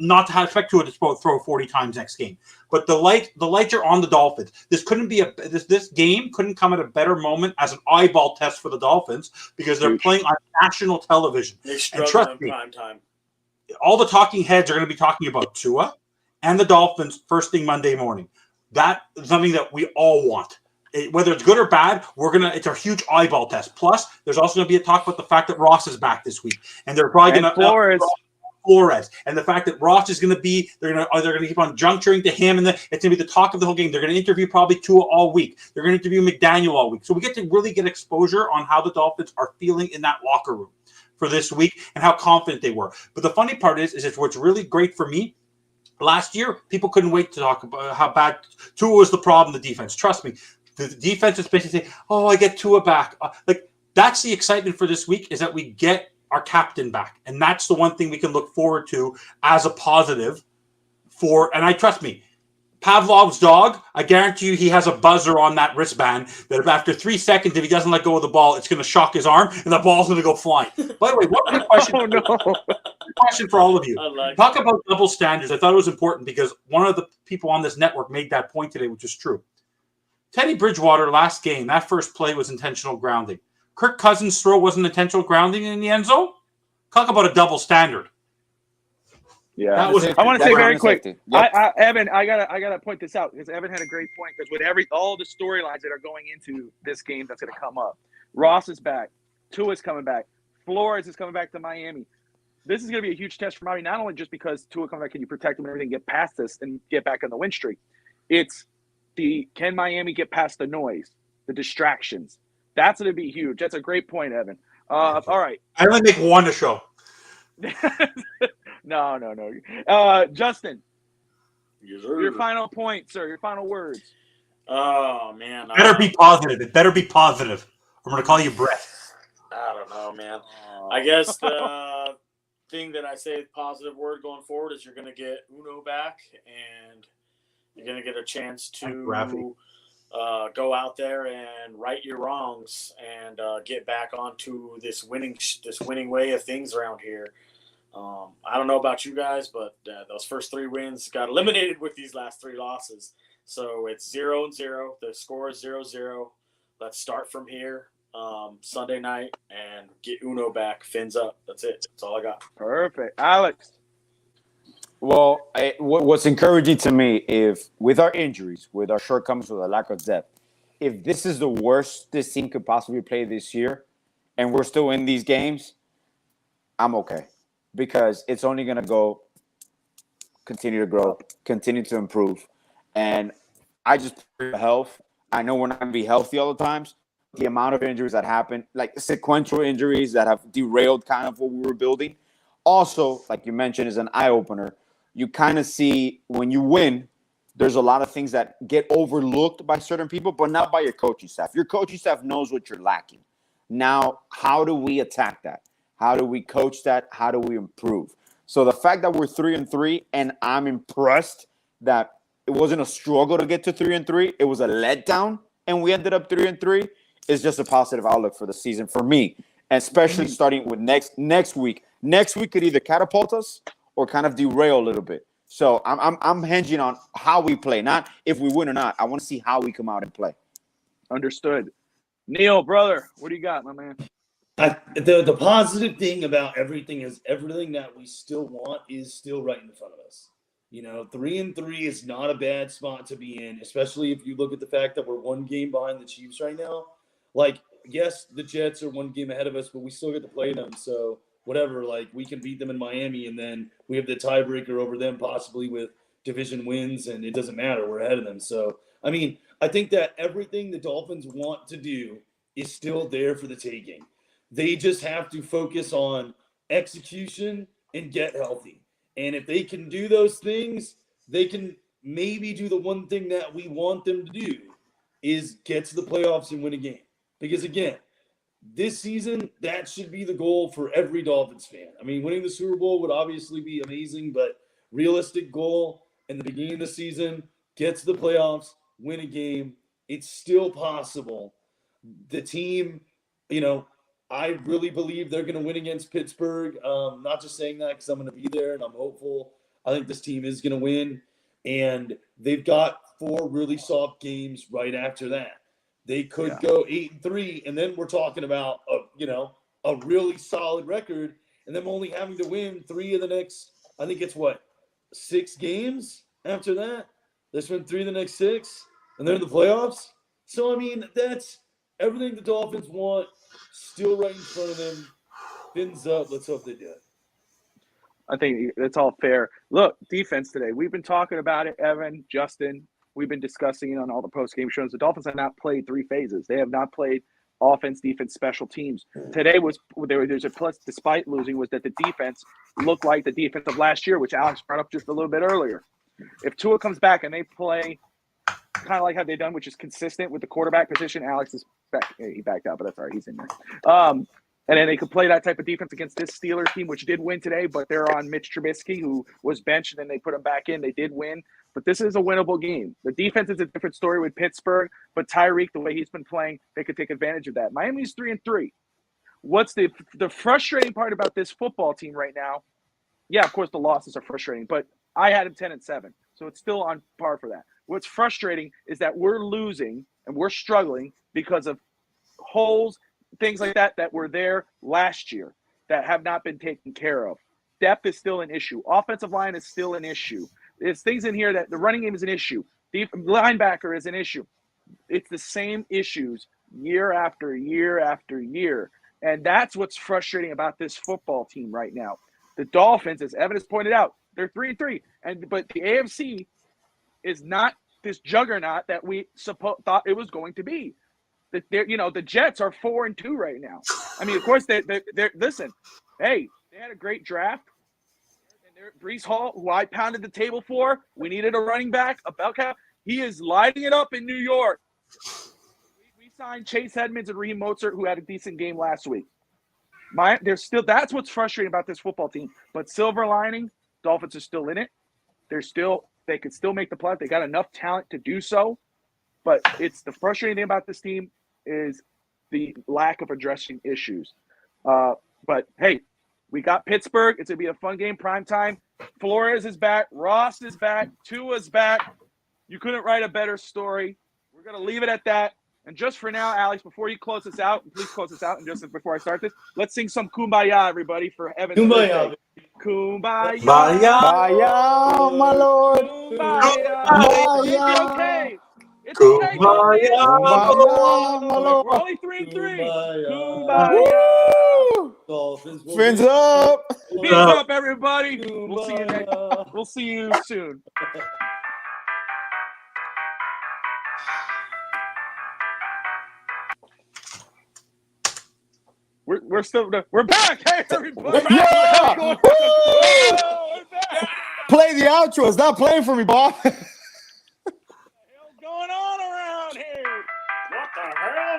not to expect Tua to throw 40 times next game. But the lights are on the Dolphins. This game couldn't come at a better moment as an eyeball test for the Dolphins because they're playing on national television. And trust me, prime time. All the talking heads are going to be talking about Tua and the Dolphins first thing Monday morning. That is something that we all want. Whether it's good or bad, it's a huge eyeball test. Plus, there's also going to be a talk about the fact that Ross is back this week, and they're probably going to Flores, and the fact that Ross is going to be, they're going to keep on juncturing to him, and it's going to be the talk of the whole game. They're going to interview probably Tua all week. They're going to interview McDaniel all week. So we get to really get exposure on how the Dolphins are feeling in that locker room for this week and how confident they were. But the funny part is what's really great for me. Last year, people couldn't wait to talk about how bad Tua was the problem. The defense, trust me, the defense is basically saying, "Oh, I get Tua back." That's the excitement for this week is that we get our captain back, and that's the one thing we can look forward to as a positive. And I trust me, Pavlov's dog. I guarantee you, he has a buzzer on that wristband that after 3 seconds, if he doesn't let go of the ball, it's going to shock his arm, and the ball's going to go flying. By the way, one quick question. Question for all of you. Talk about double standards. I thought it was important because one of the people on this network made that point today, which is true. Teddy Bridgewater last game, that first play was intentional grounding. Kirk Cousins' throw wasn't intentional grounding in the end zone. Talk about a double standard. Yeah, I want to say very quick, Yep. Evan. I gotta point this out because Evan had a great point. Because with all the storylines that are going into this game that's going to come up, Ross is back, Tua's coming back, Flores is coming back to Miami. This is going to be a huge test for Miami. Not only just because Tua comes back, can you protect him and everything, get past this and get back on the win streak. It's can Miami get past the noise, the distractions? That's going to be huge. That's a great point, Evan. All right. I only make one a show. No. Justin, your final point, sir. Your final words. Oh, man. Better be positive. It better be positive. I'm going to call you Brett. I don't know, man. I guess the thing that I say positive word going forward is you're going to get Uno back, and you're going to get a chance to go out there and right your wrongs and get back onto this winning way of things around here. I don't know about you guys, but those first 3 wins got eliminated with these last 3 losses. So it's 0-0. The score is 0-0. Let's start from here Sunday night and get Uno back. Fins up. That's it. That's all I got. Perfect. Alex. Well, what's encouraging to me, if with our injuries, with our shortcomings, with our lack of depth, if this is the worst this team could possibly play this year, and we're still in these games, I'm okay, because it's only going to continue to grow, continue to improve, and I just pray for health. I know we're not going to be healthy all the times. The amount of injuries that happen, like sequential injuries that have derailed kind of what we were building. Also, like you mentioned, is an eye opener. You kind of see when you win, there's a lot of things that get overlooked by certain people, but not by your coaching staff. Your coaching staff knows what you're lacking. Now, how do we attack that? How do we coach that? How do we improve? So the fact that we're 3-3, and I'm impressed that it wasn't a struggle to get to 3-3. It was a letdown, and we ended up 3-3. Is just a positive outlook for the season for me, especially starting with next week. Next week could either catapult us or kind of derail a little bit. So I'm hinging on how we play, not if we win or not. I want to see how we come out and play. Understood. Neil, brother, what do you got, my man? The positive thing about everything is everything that we still want is still right in front of us. 3-3 is not a bad spot to be in, especially if you look at the fact that we're 1 game behind the Chiefs right now. Like, yes, the Jets are 1 game ahead of us, but we still get to play them. So whatever, like, we can beat them in Miami, and then we have the tiebreaker over them possibly with division wins, and it doesn't matter. We're ahead of them. So, I mean, I think that everything the Dolphins want to do is still there for the taking. They just have to focus on execution and get healthy. And if they can do those things, they can maybe do the one thing that we want them to do is get to the playoffs and win a game. Because, again, this season, that should be the goal for every Dolphins fan. I mean, winning the Super Bowl would obviously be amazing, but realistic goal in the beginning of the season, get to the playoffs, win a game. It's still possible. The team, I really believe they're going to win against Pittsburgh. Not just saying that because I'm going to be there and I'm hopeful. I think this team is going to win. And they've got 4 really soft games right after that. They could go 8-3, and then we're talking about a really solid record, and them only having to win 3 of the next. I think it's 6 games after that. They win 3 of the next 6, and they're in the playoffs. So I mean, that's everything the Dolphins want. Still right in front of them. Fins up. Let's hope they do it. I think that's all fair. Look, defense today. We've been talking about it, Evan, Justin. We've been discussing it on all the post-game shows. The Dolphins have not played 3 phases. They have not played offense, defense, special teams. Today there's a plus, despite losing, was that the defense looked like the defense of last year, which Alex brought up just a little bit earlier. If Tua comes back and they play kind of like how they've done, which is consistent with the quarterback position, Alex is back. He backed out, but that's all right. He's in there. And then they could play that type of defense against this Steelers team, which did win today, but they're on Mitch Trubisky, who was benched, and then they put him back in. They did win, but this is a winnable game. The defense is a different story with Pittsburgh, but Tyreek, the way he's been playing, they could take advantage of that. Miami's 3-3. What's the frustrating part about this football team right now? Yeah, of course the losses are frustrating, but I had him 10-7, so it's still on par for that. What's frustrating is that we're losing and we're struggling because of holes, things like that were there last year that have not been taken care of. Depth is still an issue. Offensive line is still an issue. There's things in here that the running game is an issue. The linebacker is an issue. It's the same issues year after year after year. And that's what's frustrating about this football team right now. The Dolphins, as Evan has pointed out, they're 3-3. But the AFC is not this juggernaut that we thought it was going to be. The Jets are 4-2 right now. I mean, of course, they're listen. Hey, they had a great draft. And Breece Hall, who I pounded the table for, we needed a running back, a bell cap. He is lighting it up in New York. We signed Chase Edmonds and Raheem Mostert, who had a decent game last week. That's what's frustrating about this football team. But silver lining, Dolphins are still in it. They could still make the playoffs. They got enough talent to do so. But it's the frustrating thing about this team is the lack of addressing issues. But hey, We got Pittsburgh. It's going to be a fun game, prime time. Flores is back. Ross is back. Tua's back. You couldn't write a better story. We're going to leave it at that. And just for now, Alex, before you close us out, please close us out. And just before I start this, let's sing some Kumbaya, everybody, for Evan's Kumbaya. birthday. Kumbaya. Kumbaya, my lord. Kumbaya. Kumbaya. It's okay. It's okay, Kumbaya. Kumbaya, my We're lord. only 3-3. Kumbaya. Woo! Dolphins will Fins win. up. Fins up, everybody. We'll see you next. Kumbaya. We'll see you soon. We're back. Hey, everybody. Yeah! Woo! Woo! We're back. Play the outro. It's not playing for me, Bob. What's going on around here? What the hell?